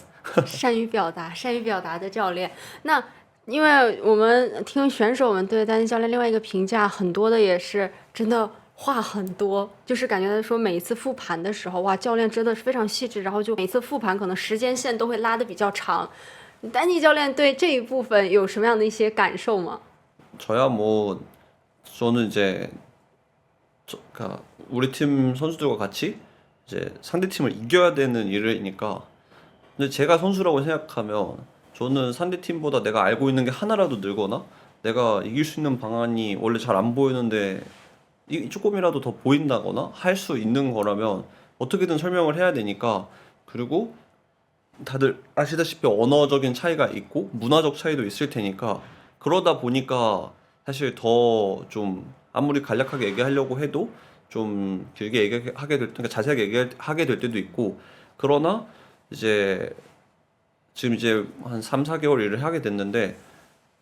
善于表达，善于表达的教练。那因为我们听选手们对丹尼教练另外一个评价，很多的也是真的话很多，就是感觉说每一次复盘的时候，哇，教练真的是非常细致，然后就每次复盘可能时间線都会拉得比较长。丹尼教练对这一部分有什么样的一些感受吗？ 저야 뭐 저는 이제 그러니까 우리 팀 선수들과 같이 이제 상대 팀을 이겨야 되는 일이니까. 근데 제가 선수라고 생각하면 저는 상대 팀보다 내가 알고 있는 게 하나라도 늘거나 내가 이길 수 있는 방안이 원래 잘 안 보이는데 조금이라도 더 보인다거나 할 수 있는 거라면 어떻게든 설명을 해야 되니까. 그리고 다들 아시다시피 언어적인 차이가 있고 문화적 차이도 있을 테니까, 그러다 보니까 사실 더 좀 아무리 간략하게 얘기하려고 해도 좀 길게 얘기하게 그러니까 자세하게 얘기하게 될 때도 있고. 그러나 이제 지금 이제 한 3, 4개월 일을 하게 됐는데,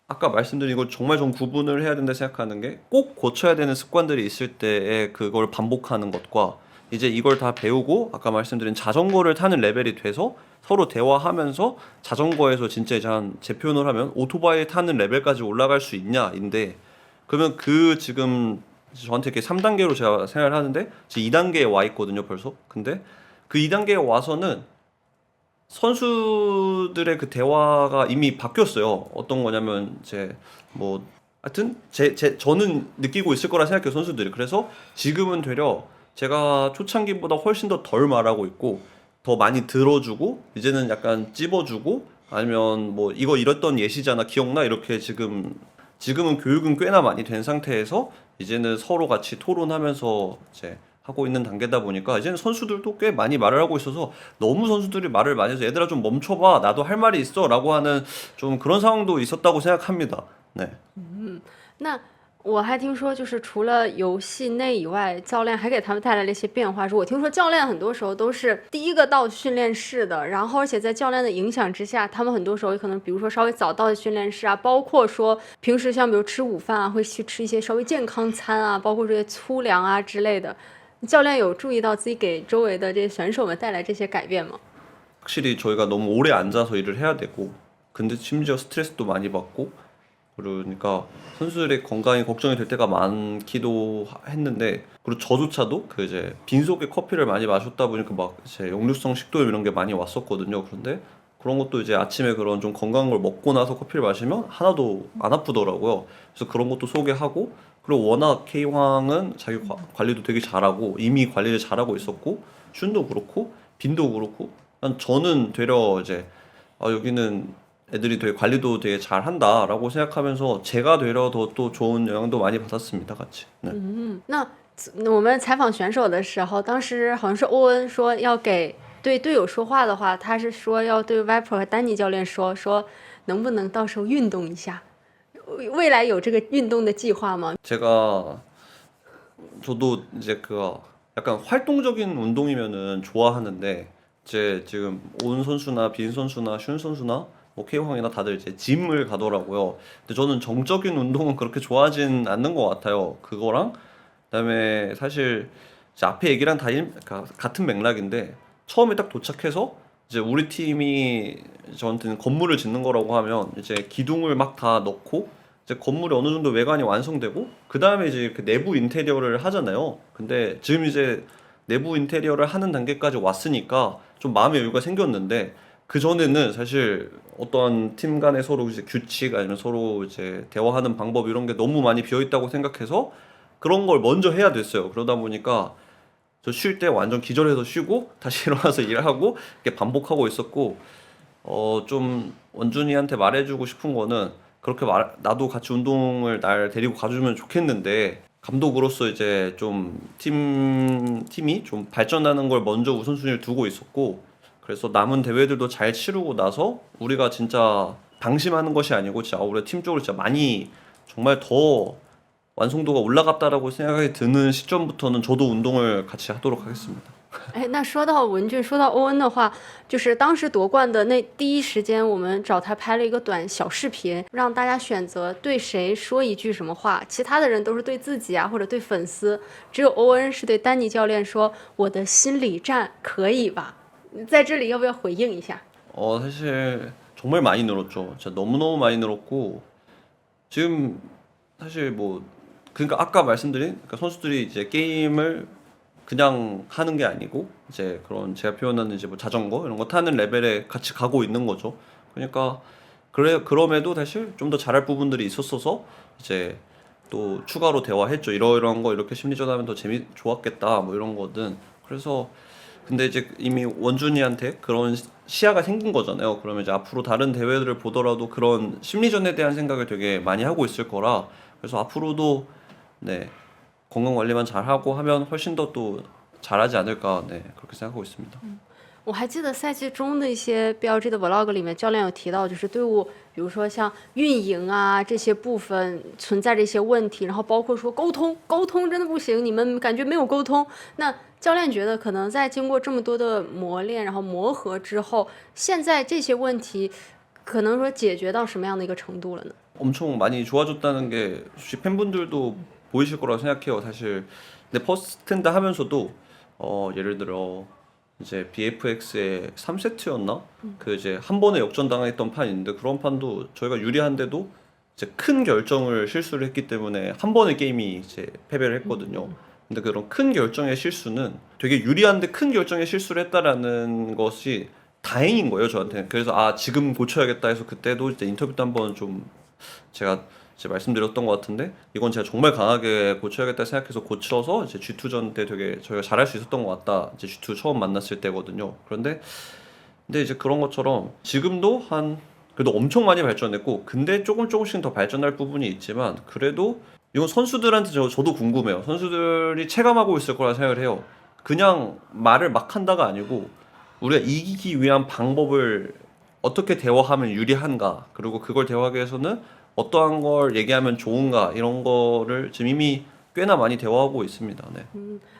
아까 말씀드린 거 정말 좀 구분을 해야 된다 생각하는 게, 꼭 고쳐야 되는 습관들이 있을 때에 그걸 반복하는 것과 이제 이걸 다 배우고 아까 말씀드린 자전거를 타는 레벨이 돼서 서로 대화하면서 자전거에서 진짜 이제 제 표현을 하면 오토바이 타는 레벨까지 올라갈 수 있냐인데, 그러면 그 지금 저한테 이렇게 3단계로 제가 생각을 하는데 지금 2단계에 와 있거든요 벌써. 근데 그 2단계에 와서는 선수들의 그 대화가 이미 바뀌었어요. 어떤 거냐면 이제 뭐 하여튼 저는 느끼고 있을 거라 생각해요 선수들이. 그래서 지금은 되려 제가 초창기보다 훨씬 더 덜 말하고 있고 더 많이 들어주고 이제는 약간 찝어주고, 아니면 뭐 이거 이랬던 예시잖아 기억나 이렇게 지금은 교육은 꽤나 많이 된 상태에서 이제는 서로 같이 토론하면서 이제 하고 있는 단계다 보니까 이제는 선수들도 꽤 많이 말을 하고 있어서, 너무 선수들이 말을 많이 해서 얘들아 좀 멈춰봐 나도 할 말이 있어 라고 하는 좀 그런 상황도 있었다고 생각합니다. 네. 那我还听说，就是除了游戏内以外，教练还给他们带来了一些变化。说我听说教练很多时候都是第一个到训练室的，然后而且在教练的影响之下，他们很多时候可能比如说稍微早到训练室啊，包括说平时像比如吃午饭啊，会去吃一些稍微健康餐啊，包括这些粗粮啊之类的。教练有注意到自己给周围的这些选手们带来这些改变吗？ 확실히 저희가 너무 오래 앉아서 일을 해야 되고, 근데 심지어 스트레스도 많이 받고, 그러니까 선수들의 건강이 걱정이 될 때가 많기도 했는데, 그리고 저조차도 그 이제 빈속에 커피를 많이 마셨다 보니까 막 이제 역류성 식도염 이런 게 많이 왔었거든요. 그런데 그런 것도 이제 아침에 그런 좀 건강한 걸 먹고 나서 커피를 마시면 하나도 안 아프더라고요. 그래서 그런 것도 소개하고, 그리고 워낙 K황은 자기 관리도 되게 잘하고 이미 관리를 잘하고 있었고, 슌도 그렇고 빈도 그렇고, 저는 되려 이제 여기는 애들이 되게 관리도 되게 잘한다라고 생각하면서 제가 되려 더 또 좋은 영향도 많이 받았습니다, 같이. 네. 那我们采访选手的时候，当时好像是欧文说要给对队友说话的话，他是说要对 Viper 和丹尼教练说能不能到时候运动一下，未来有这个运动的计划吗？ 저도 이제 그 약간 활동적인 운동이면은 좋아하는데, 이제 지금 온 선수나 빈 선수나 슌 선수나 뭐 K황이나 다들 이제 짐을 가더라고요. 근데 저는 정적인 운동은 그렇게 좋아하진 않는 것 같아요. 그거랑 그다음에 사실 이제 앞에 얘기랑 그러니까 같은 맥락인데, 처음에 딱 도착해서 이제 우리 팀이 저한테는 건물을 짓는 거라고 하면 이제 기둥을 막 다 넣고 이제 건물이 어느 정도 외관이 완성되고 그 다음에 이제 그 내부 인테리어를 하잖아요. 근데 지금 이제 내부 인테리어를 하는 단계까지 왔으니까 좀 마음의 여유가 생겼는데, 그 전에는 사실 어떠한 팀 간의 서로 이제 규칙 아니면 서로 이제 대화하는 방법 이런 게 너무 많이 비어 있다고 생각해서 그런 걸 먼저 해야 됐어요. 그러다 보니까 저 쉴 때 완전 기절해서 쉬고 다시 일어나서 일하고 이렇게 반복하고 있었고, 좀 원준이한테 말해주고 싶은 거는, 그렇게 나도 같이 운동을 날 데리고 가주면 좋겠는데, 감독으로서 이제 좀 팀이 좀 발전하는 걸 먼저 우선순위를 두고 있었고, 그래서 남은 대회들도 잘 치르고 나서 우리가 진짜 방심하는 것이 아니고 진짜 우리 팀 쪽으로 진짜 많이 정말 더 완성도가 올라갔다라고 생각이 드는 시점부터는 저도 운동을 같이 하도록 하겠습니다. 哎，那说到文俊，说到欧恩的话，就是当时夺冠的那第一时间，我们找他拍了一个短小视频，让大家选择对谁说一句什么话。其他的人都是对自己啊，或者对粉丝，只有欧恩是对丹尼教练说：“我的心理战可以吧？”在这里要不要回应一下？ 사실 정말 많이 늘었죠. 진짜 너무너무 많이 늘었고 지금 사실 뭐 그러니까 아까 말씀드린 그러니까 선수들이 이제 게임을 그냥 하는 게 아니고 이제 그런 제가 표현하는 이제 뭐 자전거 이런 거 타는 레벨에 같이 가고 있는 거죠. 그러니까 그럼에도 사실 좀 더 잘할 부분들이 있었어서 이제 또 추가로 대화했죠. 이러이러한 거 이렇게 심리전하면 더 좋았겠다 뭐 이런 거든. 그래서 근데 이제 이미 원준이한테 그런 시야가 생긴 거잖아요. 그러면 이제 앞으로 다른 대회들을 보더라도 그런 심리전에 대한 생각을 되게 많이 하고 있을 거라 그래서 앞으로도 네 건강 관리만 잘하고 하면 훨씬 더 또 잘하지 않을까 네 그렇게 생각하고 있습니다. 我还记得赛季中的一些 BLG 的 vlog 里面，教练有提到，就是队伍，比如说像运营啊这些部分存在着一些问题，然后包括说沟通，沟通真的不行，你们感觉没有沟通。那教练觉得，可能在经过这么多的磨练，然后磨合之后，现在这些问题可能说解决到什么样的一个程度了呢？ 엄청 많이 좋아졌다는 게 혹시 팬분들도 보이실 거라고 생각해요. 사실 근데 퍼스트텐드 하면서도 예를 들어 이제 BFX의 3세트였나? 그 이제 한 번에 역전당했던 판이 있는데 그런 판도 저희가 유리한데도 이제 큰 결정을 실수를 했기 때문에 한 번에 게임이 이제 패배를 했거든요. 근데 그런 큰 결정의 실수는 되게 유리한데 큰 결정의 실수를 했다라는 것이 다행인 거예요, 저한테는. 그래서 아, 지금 고쳐야겠다 해서 그때도 이제 인터뷰 때 한번 좀 제가 이제 말씀드렸던 것 같은데 이건 제가 정말 강하게 고쳐야겠다 생각해서 고쳐서 이제 G2전 때 되게 저희가 잘할 수 있었던 것 같다. 이제 G2 처음 만났을 때거든요. 그런데 근데 이제 그런 것처럼 지금도 한 그래도 엄청 많이 발전했고 근데 조금씩 더 발전할 부분이 있지만 그래도 이건 선수들한테 저도 궁금해요. 선수들이 체감하고 있을 거라 생각을 해요. 그냥 말을 막 한다가 아니고 우리가 이기기 위한 방법을 어떻게 대화하면 유리한가 그리고 그걸 대화하기 위해서는 어떠한 걸 얘기하면 좋은가 이런 거를 지금 이미 꽤나 많이 대화하고 있습니다. 네.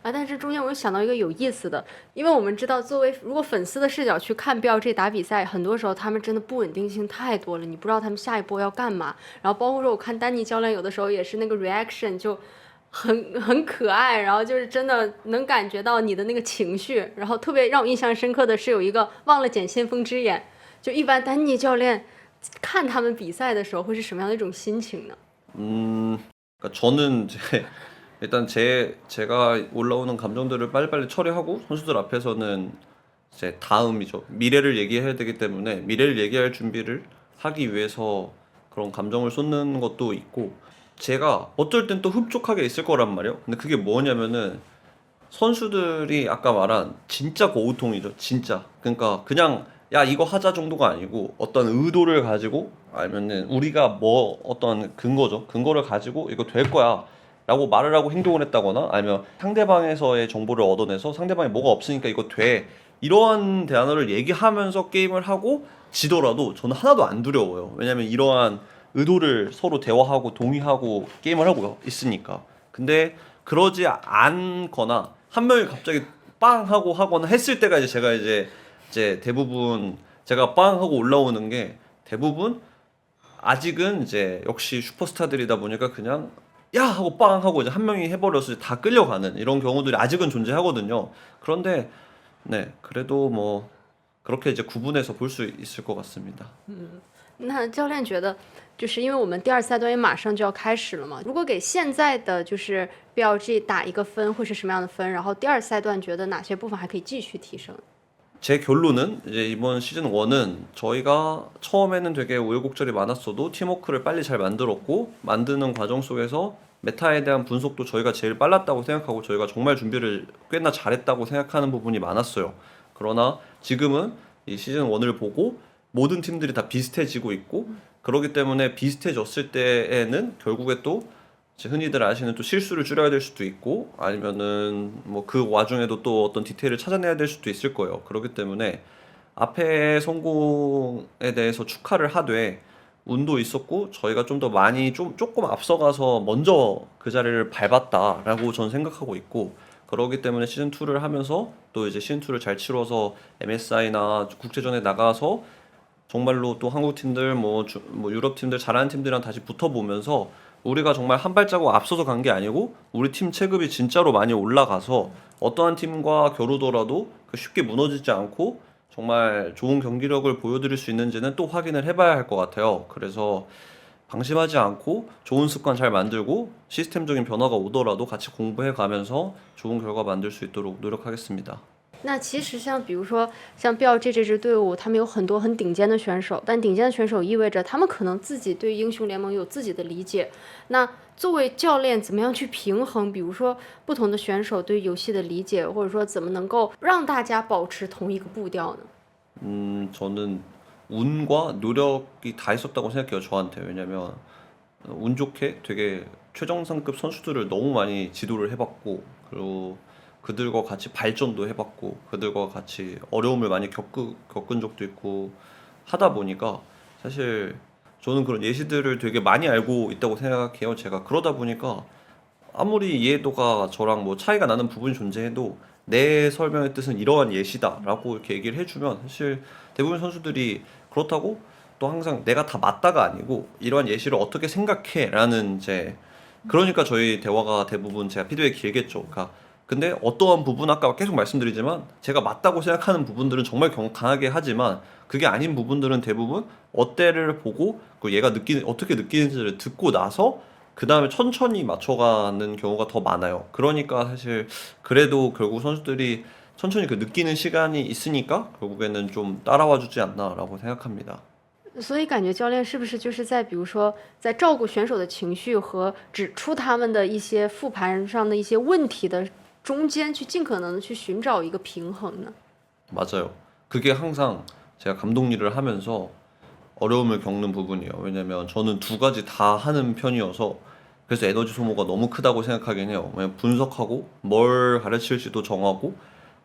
但是中间我又想到一个有意思的，因为我们知道，作为如果粉丝的视角去看 BLG 打比赛，很多时候他们真的不稳定性太多了，你不知道他们下一波要干嘛。然后包括说我看丹尼教练有的时候也是那个 reaction 就很可爱，然后就是真的能感觉到你的那个情绪。然后特别让我印象深刻的是有一个忘了剪先锋之眼，就一般丹尼教练看他们比赛的时候会是什么样的一种心情呢？ 그러니까 저는 일단 제가 올라오는 감정들을 빨리빨리 처리하고 선수들 앞에서는 이제 다음이죠. 미래를 얘기해야 되기 때문에 미래를 얘기할 준비를 하기 위해서 그런 감정을 쏟는 것도 있고 제가 어떨 땐 또 흡족하게 있을 거란 말이에요. 근데 그게 뭐냐면은 선수들이 아까 말한 진짜 고우통이죠. 진짜. 그러니까 그냥 야 이거 하자 정도가 아니고 어떤 의도를 가지고 아니면은 우리가 뭐 어떤 근거죠. 근거를 가지고 이거 될 거야 라고 말을 하고 행동을 했다거나 아니면 상대방에서의 정보를 얻어내서 상대방이 뭐가 없으니까 이거 돼 이러한 대안을 얘기하면서 게임을 하고 지더라도 저는 하나도 안 두려워요. 왜냐면 이러한 의도를 서로 대화하고 동의하고 게임을 하고 있으니까. 근데 그러지 않거나 한 명이 갑자기 빵 하고 하거나 했을 때가 이제 제가 이제 대부분 제가 빵 하고 올라오는 게 대부분 아직은 이제 역시 슈퍼스타들이다 보니까 그냥 야 하고 빵 하고 이제 한 명이 해버려서 다 끌려가는 이런 경우들이 아직은 존재하거든요. 그런데 네 그래도 뭐 그렇게 이제 구분해서 볼 수 있을 것 같습니다. 那教练觉得，就是因为我们第二赛段也马上就要开始了嘛，如果给现在的就是 BLG 打一个分，会是什么样的分？然后第二赛段觉得哪些部分还可以继续提升？ 제 결론은 이제 이번 시즌 1은 저희가 처음에는 되게 우여곡절이 많았어도 팀워크를 빨리 잘 만들었고 만드는 과정 속에서 메타에 대한 분석도 저희가 제일 빨랐다고 생각하고 저희가 정말 준비를 꽤나 잘했다고 생각하는 부분이 많았어요. 그러나 지금은 이 시즌 1을 보고 모든 팀들이 다 비슷해지고 있고 그렇기 때문에 비슷해졌을 때에는 결국에 또 이제 흔히들 아시는 또 실수를 줄여야 될 수도 있고 아니면은 뭐 그 와중에도 또 어떤 디테일을 찾아내야 될 수도 있을 거예요. 그렇기 때문에 앞에 성공에 대해서 축하를 하되 운도 있었고 저희가 좀 더 많이 조금 앞서가서 먼저 그 자리를 밟았다라고 전 생각하고 있고 그러기 때문에 시즌 2를 하면서 또 이제 시즌 2를 잘 치러서 MSI나 국제전에 나가서 정말로 또 한국 팀들 뭐 유럽 팀들 잘하는 팀들이랑 다시 붙어보면서 우리가 정말 한 발자국 앞서서 간 게 아니고 우리 팀 체급이 진짜로 많이 올라가서 어떠한 팀과 겨루더라도 쉽게 무너지지 않고 정말 좋은 경기력을 보여드릴 수 있는지는 또 확인을 해봐야 할 것 같아요. 그래서 방심하지 않고 좋은 습관 잘 만들고 시스템적인 변화가 오더라도 같이 공부해 가면서 좋은 결과 만들 수 있도록 노력하겠습니다. 那其实像比如说像 BLG 这支队伍，他们有很多很顶尖的选手，但顶尖的选手意味着他们可能自己对英雄联盟有自己的理解。那作为教练，怎么样去平衡，比如说不同的选手对游戏的理解，或者说怎么能够让大家保持同一个步调呢？ 저는 운과 노력이 다 있었다고 생각해요, 저한테. 왜냐면 운 좋게 되게 최정상급 선수들을 너무 많이 지도를 해봤고, 그리고 그들과 같이 발전도 해봤고, 그들과 같이 어려움을 많이 겪은 적도 있고 하다 보니까 사실 저는 그런 예시들을 되게 많이 알고 있다고 생각해요, 제가. 그러다 보니까 아무리 이해도가 저랑 뭐 차이가 나는 부분이 존재해도 내 설명의 뜻은 이러한 예시다라고 이렇게 얘기를 해주면 사실 대부분 선수들이 그렇다고 또 항상 내가 다 맞다가 아니고 이러한 예시를 어떻게 생각해라는 이제 그러니까 저희 대화가 대부분 제가 피드백이 길겠죠. 그러니까 근데 어떠한 부분 아까 계속 말씀드리지만 제가 맞다고 생각하는 부분들은 정말 강하게 하지만 그게 아닌 부분들은 대부분 어때를 보고 그 얘가 어떻게 느끼는지를 듣고 나서 그 다음에 천천히 맞춰가는 경우가 더 많아요. 그러니까 사실 그래도 결국 선수들이 천천히 그 느끼는 시간이 있으니까 결국에는 좀 따라와 주지 않나라고 생각합니다. 所以感觉教练是不是就是在比如说在照顾选手的情绪和指出他们的一些复盘上的一些问题的中间去尽可能的去寻找一个平衡呢？ 맞아요. 그게 항상 제가 감독 일을 하면서 어려움을 겪는 부분이에요. 왜냐면 저는 두 가지 다 하는 편이어서 그래서 에너지 소모가 너무 크다고 생각하긴 해요. 왜냐면 분석하고 뭘 가르칠지도 정하고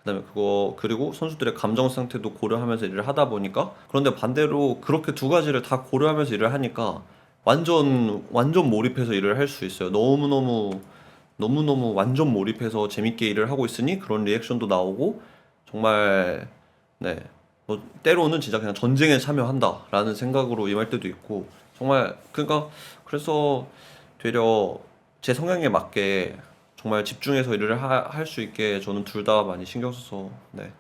그다음에 그거 그리고 선수들의 감정 상태도 고려하면서 일을 하다 보니까 그런데 반대로 그렇게 두 가지를 다 고려하면서 일을 하니까 완전 몰입해서 일을 할 수 있어요. 너무너무 완전 몰입해서 재밌게 일을 하고 있으니 그런 리액션도 나오고 정말 네. 뭐 때로는 진짜 그냥 전쟁에 참여한다라는 생각으로 임할 때도 있고 정말 그러니까 그래서 되려 제 성향에 맞게 정말 집중해서 일을 할 수 있게 저는 둘 다 많이 신경 써서 네,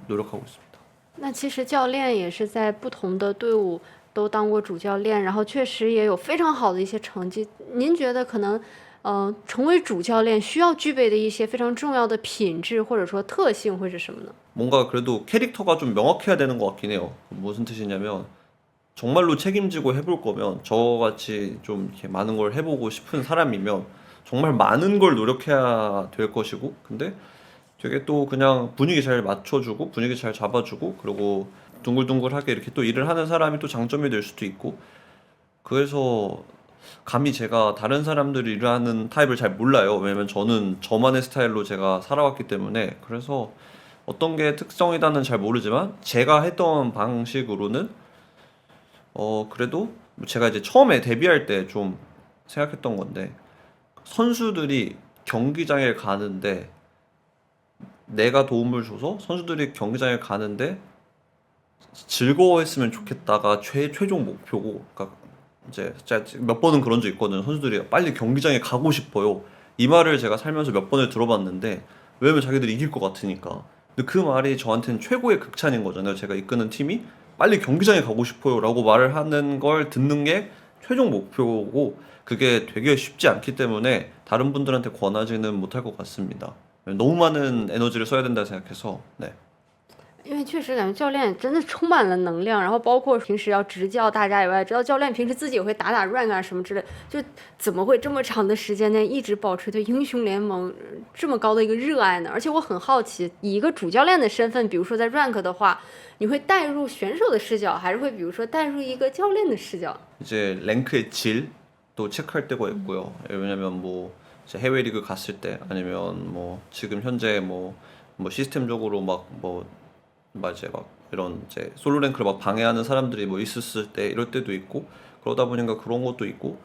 노력하고 있습니다. 那其实教练也是在不同的队伍都当过主教练，然后确实也有非常好的一些成绩。您觉得可能，成为主教练需要具备的一些非常重要的品质或者说特性会是什么呢？ 뭔가 그래도 캐릭터가 좀 명확해야 되는 것 같긴 해요. 무슨 뜻이냐면 정말로 책임지고 해볼 거면 저같이 좀 이렇게 많은 걸 해보고 싶은 사람이면 정말 많은 걸 노력해야 될 것이고 근데 되게 또 그냥 분위기 잘 맞춰주고 분위기 잘 잡아주고 그리고 둥글둥글하게 이렇게 또 일을 하는 사람이 또 장점이 될 수도 있고 그래서 감히 제가 다른 사람들이 일하는 타입을 잘 몰라요. 왜냐면 저는 저만의 스타일로 제가 살아왔기 때문에 그래서 어떤 게 특성이다는 잘 모르지만 제가 했던 방식으로는 그래도 제가 이제 처음에 데뷔할 때 좀 생각했던 건데 선수들이 경기장에 가는데 내가 도움을 줘서 선수들이 경기장에 가는데 즐거워했으면 좋겠다가 최종 목표고 그러니까 이제 제가 몇 번은 그런 적 있거든요. 선수들이 빨리 경기장에 가고 싶어요. 이 말을 제가 살면서 몇 번을 들어봤는데 왜냐면 자기들이 이길 것 같으니까. 근데 그 말이 저한테는 최고의 극찬인 거잖아요. 제가 이끄는 팀이 빨리 경기장에 가고 싶어요 라고 말을 하는 걸 듣는 게 최종 목표고 그게 되게 쉽지 않기 때문에 다른 분들한테 권하지는 못할 것 같습니다. 너무 많은 에너지를 써야 된다 생각해서 네. 因为确实感觉教练真的充满了能量，然后包括平时要执教大家以外，知道教练平时自己也会打 rank 啊什么之类，就怎么会这么长的时间内一直保持对英雄联盟这么高的一个热爱呢？而且我很好奇，以一个主教练的身份，比如说在 rank 的话，你会带入选手的视角，还是会比如说带入一个教练的视角？ 이제 랭크의 질도 체크할 때가 있고요. 왜냐면 뭐 이제 해외 리그 갔을 때 아니면 뭐 지금 현재 뭐 시스템적으로 막 이제 막 이런 이제 솔로 랭크를 막 방해하는 사람들이 뭐 있었을 때 이럴 때도 있고 그러다 보니까 그런 것도 있고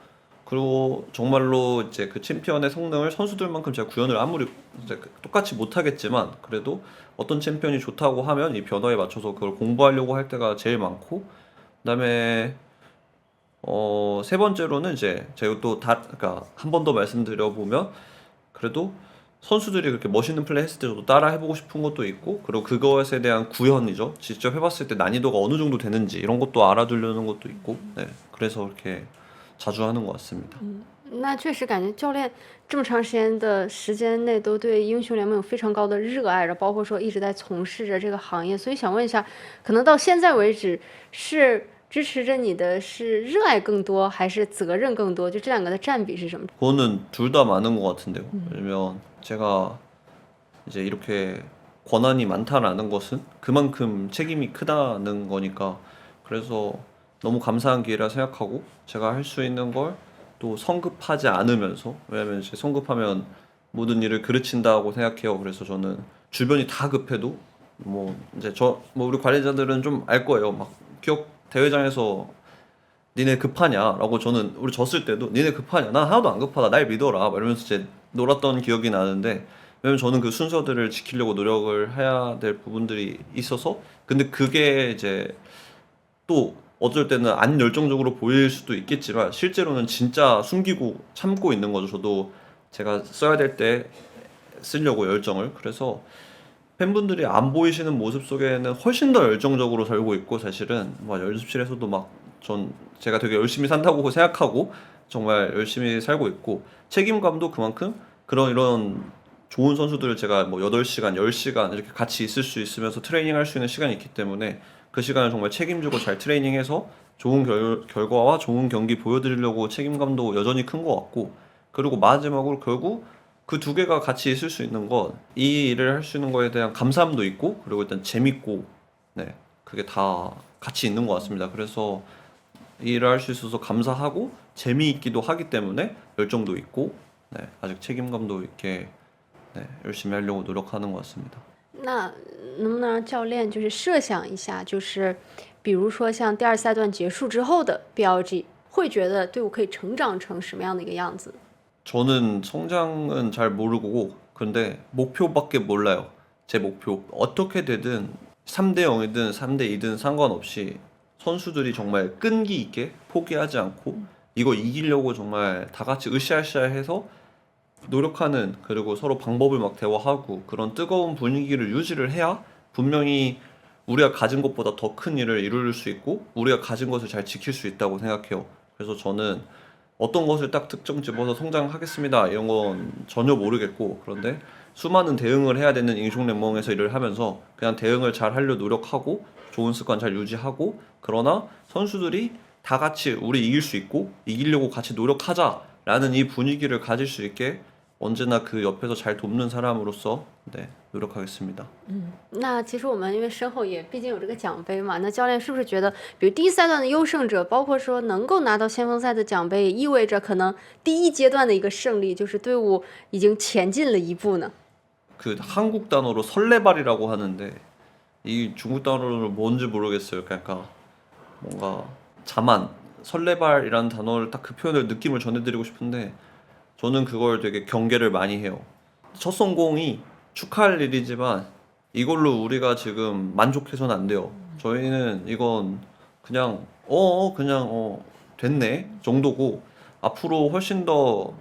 그리고 정말로 이제 그 챔피언의 성능을 선수들만큼 제가 구현을 아무리 이제 똑같이 못하겠지만 그래도 어떤 챔피언이 좋다고 하면 이 변화에 맞춰서 그걸 공부하려고 할 때가 제일 많고 그다음에 세 번째로는 이제 제가 또 그러니까 한 번 더 말씀드려 보면 그래도 선수들이 그렇게 멋있는 플레이 했을 때 저도 따라 해보고 싶은 것도 있고 그리고 그것에 대한 구현이죠. 직접 해봤을 때 난이도가 어느 정도 되는지 이런 것도 알아두려는 것도 있고 네, 그래서 그렇게 자주 하는 것 같습니다. 那确实感觉教练这么长时间内都对英雄联盟有非常高的热爱，然后包括说一直在从事着这个行业，所以想问一下，可能到现在为止是支持着你的是热爱更多，还是责任更多？就这两个的占比是什么？ 그거는 둘 다 많은 것 같은데요. 왜냐면 제가 이제 이렇게 권한이 많다라는 것은 그만큼 책임이 크다는 거니까 그래서 너무 감사한 기회라 생각하고 제가 할 수 있는 걸 또 성급하지 않으면서 왜냐면 이제 성급하면 모든 일을 그르친다고 생각해요. 그래서 저는 주변이 다 급해도 뭐 이제 뭐 우리 관리자들은 좀 알 거예요. 막 기업 대회장에서 니네 급하냐라고 저는 우리 졌을 때도 니네 급하냐? 난 하나도 안 급하다. 날 믿어라. 막 이러면서 이제 놀았던 기억이 나는데 왜냐면 저는 그 순서들을 지키려고 노력을 해야 될 부분들이 있어서 근데 그게 이제 또 어쩔 때는 안 열정적으로 보일 수도 있겠지만 실제로는 진짜 숨기고 참고 있는 거죠. 저도 제가 써야 될 때 쓰려고 열정을 그래서 팬분들이 안 보이시는 모습 속에는 훨씬 더 열정적으로 살고 있고 사실은 뭐 연습실에서도 막 제가 되게 열심히 산다고 생각하고 정말 열심히 살고 있고 책임감도 그만큼 그런 이런 좋은 선수들을 제가 뭐 8시간, 10시간 이렇게 같이 있을 수 있으면서 트레이닝 할 수 있는 시간이 있기 때문에 그 시간을 정말 책임지고 잘 트레이닝해서 좋은 결과와 좋은 경기 보여드리려고 책임감도 여전히 큰 것 같고 그리고 마지막으로 결국 그 두 개가 같이 있을 수 있는 건 이 일을 할 수 있는 거에 대한 감사함도 있고 그리고 일단 재밌고 네 그게 다 같이 있는 것 같습니다. 그래서 이 일을 할 수 있어서 감사하고 재미있기도 하기 때문에 열정도 있고 네 아직 책임감도 있게 네 열심히 하려고 노력하는 것 같습니다. 那能不能让教练就是设想一下，就是比如说像第二赛段结束之后的 BLG，会觉得队伍可以成长成什么样的一个样子？ 저는 성장은 잘 모르고 근데 목표밖에 몰라요. 제 목표 어떻게 되든 3대 0이든 3대 2든 상관없이 선수들이 정말 끈기 있게 포기하지 않고 이거 이기려고 정말 다 같이 으쌰으쌰해서 노력하는 그리고 서로 방법을 막 대화하고 그런 뜨거운 분위기를 유지를 해야 분명히 우리가 가진 것보다 더 큰 일을 이룰 수 있고 우리가 가진 것을 잘 지킬 수 있다고 생각해요. 그래서 저는 어떤 것을 딱 특정 집어서 성장하겠습니다 이런 건 전혀 모르겠고 그런데 수많은 대응을 해야 되는英雄联盟에서 일을 하면서 그냥 대응을 잘 하려 노력하고 좋은 습관 잘 유지하고 그러나 선수들이 다 같이 우리 이길 수 있고 이기려고 같이 노력하자라는 이 분위기를 가질 수 있게 언제나 그 옆에서 잘 돕는 사람으로서 네, 노력하겠습니다. 那其实我们因为身后也毕竟有这个奖杯嘛，那教练是不是觉得，比如第一赛段的优胜者，包括说能够拿到先锋赛的奖杯，也意味着可能第一阶段的一个胜利，就是队伍已经前进了一步呢？ 그 한국 단어로 설레발이라고 하는데 이 중국 단어로 뭔지 모르겠어요. 그러니까 뭔가 자만 설레발이라는 단어를 딱 그 표현을 느낌을 전해드리고 싶은데 저는 그걸 되게 경계를 많이 해요. 첫 성공이 축하할 일이지만 이걸로 우리가 지금 만족해서는 안 돼요. 저희는 이건 그냥 됐네 정도고 앞으로 훨씬 더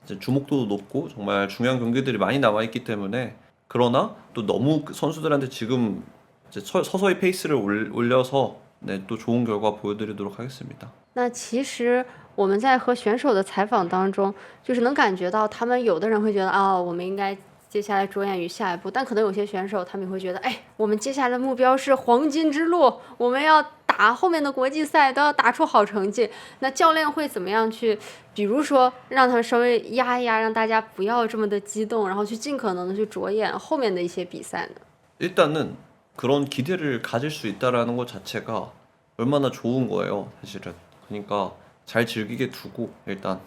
이제 주목도도 높고 정말 중요한 경기들이 많이 남아 있기 때문에 그러나 또 너무 선수들한테 지금 이제 서서히 페이스를 올려서 네, 또 좋은 결과 보여드리도록 하겠습니다. 那其实我们在和选手的采访当中，就是能感觉到他们有的人会觉得啊、我们应该接下来着眼于下一步，但可能有些选手他们也会觉得，哎，我们接下来的目标是黄金之路，我们要打后面的国际赛都要打出好成绩。那教练会怎么样去，比如说让他们稍微压一压，让大家不要这么的激动，然后去尽可能的去着眼后面的一些比赛呢？ 일단은 그런 기대를 가질 수 있다라는 것 자체가 얼마나 좋은 거예요, 사실은. 그러니까 잘 즐기게 두고 일단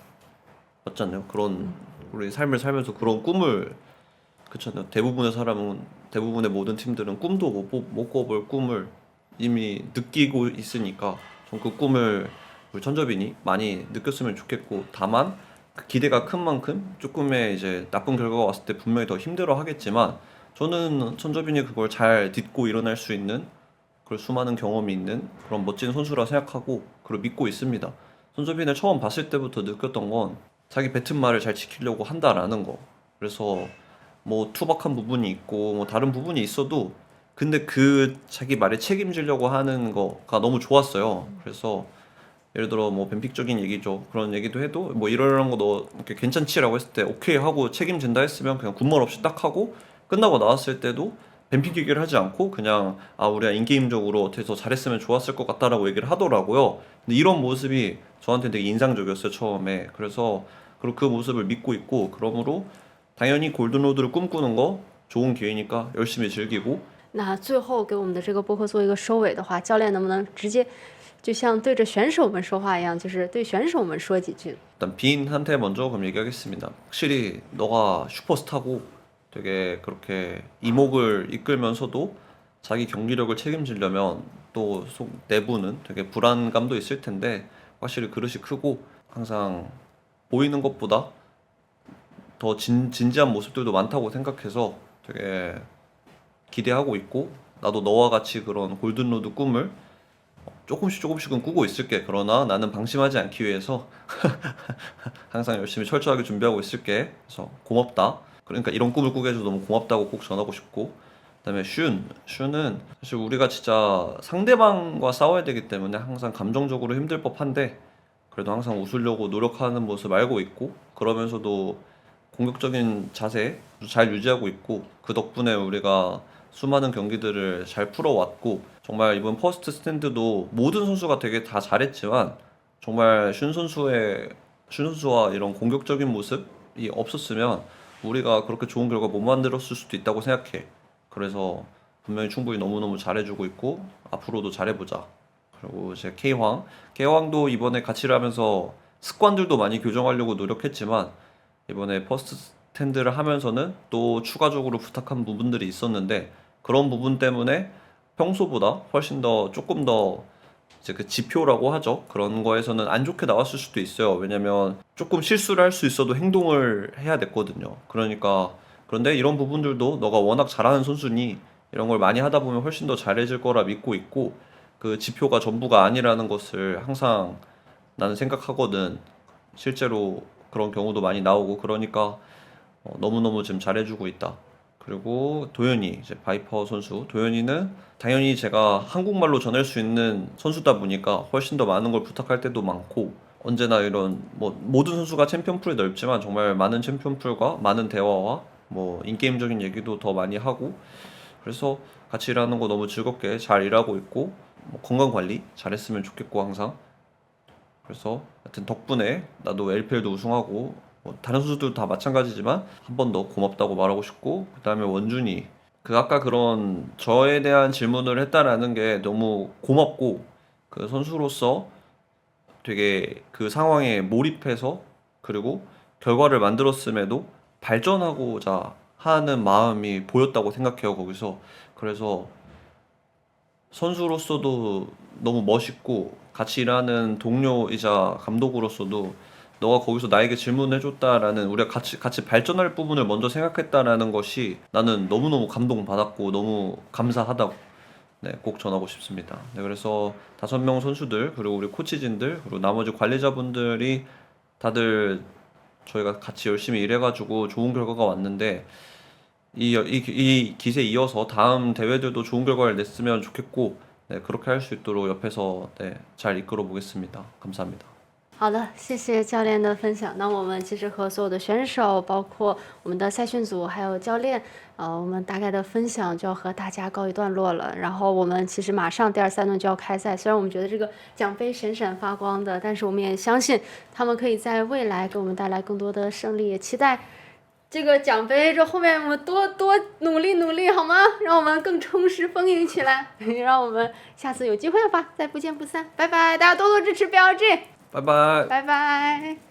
맞잖아요. 그런 우리 삶을 살면서 그런 꿈을 그렇잖아요. 대부분의 사람은 대부분의 모든 팀들은 꿈도 못 꿔볼 꿈을 이미 느끼고 있으니까 좀 그 꿈을 우리 천저빈이 많이 느꼈으면 좋겠고, 다만 그 기대가 큰 만큼 조금의 이제 나쁜 결과가 왔을 때 분명히 더 힘들어 하겠지만, 저는 천저빈이 그걸 잘 딛고 일어날 수 있는 그런 수많은 경험이 있는 그런 멋진 선수라 생각하고 그리고 믿고 있습니다. 손흥민을 처음 봤을 때부터 느꼈던 건 자기 뱉은 말을 잘 지키려고 한다라는 거. 그래서 뭐 투박한 부분이 있고 뭐 다른 부분이 있어도 근데 그 자기 말에 책임지려고 하는 거가 너무 좋았어요. 그래서 예를 들어 뭐 뱀픽적인 얘기죠. 그런 얘기도 해도 뭐 이러이러한 거 너 이렇게 괜찮지라고 했을 때 오케이 하고 책임진다 했으면 그냥 군말 없이 딱 하고 끝나고 나왔을 때도 뱀픽 얘기를 하지 않고 그냥 아 우리가 인게임적으로 어떻게 더 잘했으면 좋았을 것 같다라고 얘기를 하더라고요. 근데 이런 모습이 저한테 되게 인상적이었어요 처음에. 그래서 그리고 그 모습을 믿고 있고 그러므로 당연히 골든로드를 꿈꾸는 거 좋은 기회니까 열심히 즐기고. 那最后给我们的这个播客做一个收尾的话，教练能不能直接就像对着选手们说话一样，就是对选手们说几句？ 일단 빈한테 먼저 그럼 얘기하겠습니다. 확실히 너가 슈퍼스타고 되게 그렇게 이목을 이끌면서도 자기 경기력을 책임지려면 또 내부는 되게 불안감도 있을 텐데 확실히 그릇이 크고 항상 보이는 것보다 더 진지한 모습들도 많다고 생각해서 되게 기대하고 있고, 나도 너와 같이 그런 골든로드 꿈을 조금씩은 꾸고 있을게. 그러나 나는 방심하지 않기 위해서 항상 열심히 철저하게 준비하고 있을게. 그래서 고맙다. 그러니까 이런 꿈을 꾸게 해줘서 너무 고맙다고 꼭 전하고 싶고, 그다음에 슌은 사실 우리가 진짜 상대방과 싸워야 되기 때문에 항상 감정적으로 힘들 법한데 그래도 항상 웃으려고 노력하는 모습 알고 있고, 그러면서도 공격적인 자세 잘 유지하고 있고, 그 덕분에 우리가 수많은 경기들을 잘 풀어왔고, 정말 이번 퍼스트 스탠드도 모든 선수가 되게 다 잘했지만 정말 슌 선수와 이런 공격적인 모습이 없었으면 우리가 그렇게 좋은 결과 못 만들었을 수도 있다고 생각해. 그래서 분명히 충분히 너무너무 잘해주고 있고 앞으로도 잘해보자. 그리고 이제 K황도 이번에 같이 일하면서 습관들도 많이 교정하려고 노력했지만 이번에 퍼스트 스탠드를 하면서는 또 추가적으로 부탁한 부분들이 있었는데, 그런 부분 때문에 평소보다 훨씬 더 조금 더 이제 그 지표라고 하죠. 그런 거에서는 안 좋게 나왔을 수도 있어요. 왜냐면 조금 실수를 할 수 있어도 행동을 해야 됐거든요. 그러니까 그런데 이런 부분들도 너가 워낙 잘하는 선수니 이런 걸 많이 하다 보면 훨씬 더 잘해질 거라 믿고 있고, 그 지표가 전부가 아니라는 것을 항상 나는 생각하거든. 실제로 그런 경우도 많이 나오고 그러니까 너무너무 지금 잘해주고 있다. 그리고 도현이 이제 바이퍼 선수, 도현이는 당연히 제가 한국말로 전할 수 있는 선수다 보니까 훨씬 더 많은 걸 부탁할 때도 많고, 언제나 이런 뭐 모든 선수가 챔피언 풀이 넓지만 정말 많은 챔피언 풀과 많은 대화와 뭐 인게임적인 얘기도 더 많이 하고, 그래서 같이 일하는 거 너무 즐겁게 잘 일하고 있고, 뭐 건강 관리 잘했으면 좋겠고 항상. 그래서 하여튼 덕분에 나도 LPL도 우승하고 뭐 다른 선수들도 다 마찬가지지만 한 번 더 고맙다고 말하고 싶고, 그 다음에 원준이 그 아까 그런 저에 대한 질문을 했다라는 게 너무 고맙고, 그 선수로서 되게 그 상황에 몰입해서 그리고 결과를 만들었음에도 발전하고자 하는 마음이 보였다고 생각해요 거기서. 그래서 선수로서도 너무 멋있고 같이 일하는 동료이자 감독으로서도 너가 거기서 나에게 질문해줬다라는, 우리가 같이 발전할 부분을 먼저 생각했다라는 것이 나는 너무너무 감동받았고 너무 감사하다고 꼭 전하고 싶습니다. 그래서 5명 선수들 그리고 우리 코치진들 그리고 나머지 관리자분들이 다들 저희가 같이 열심히 일해가지고 좋은 결과가 왔는데, 이 기세에 이어서 다음 대회들도 좋은 결과를 냈으면 좋겠고, 그렇게 할 수 있도록 옆에서 잘 이끌어 보겠습니다. 감사합니다. 好的，谢谢教练的分享。那我们其实和所有的选手，包括我们的赛训组，还有教练，我们大概的分享就要和大家告一段落了。然后我们其实马上第2、3轮就要开赛，虽然我们觉得这个奖杯闪闪发光的，但是我们也相信他们可以在未来给我们带来更多的胜利，也期待这个奖杯这后面我们多努力好吗？让我们更充实丰盈起来，让我们下次有机会吧，再不见不散，拜拜！大家多多支持 BLG， 拜拜。拜拜。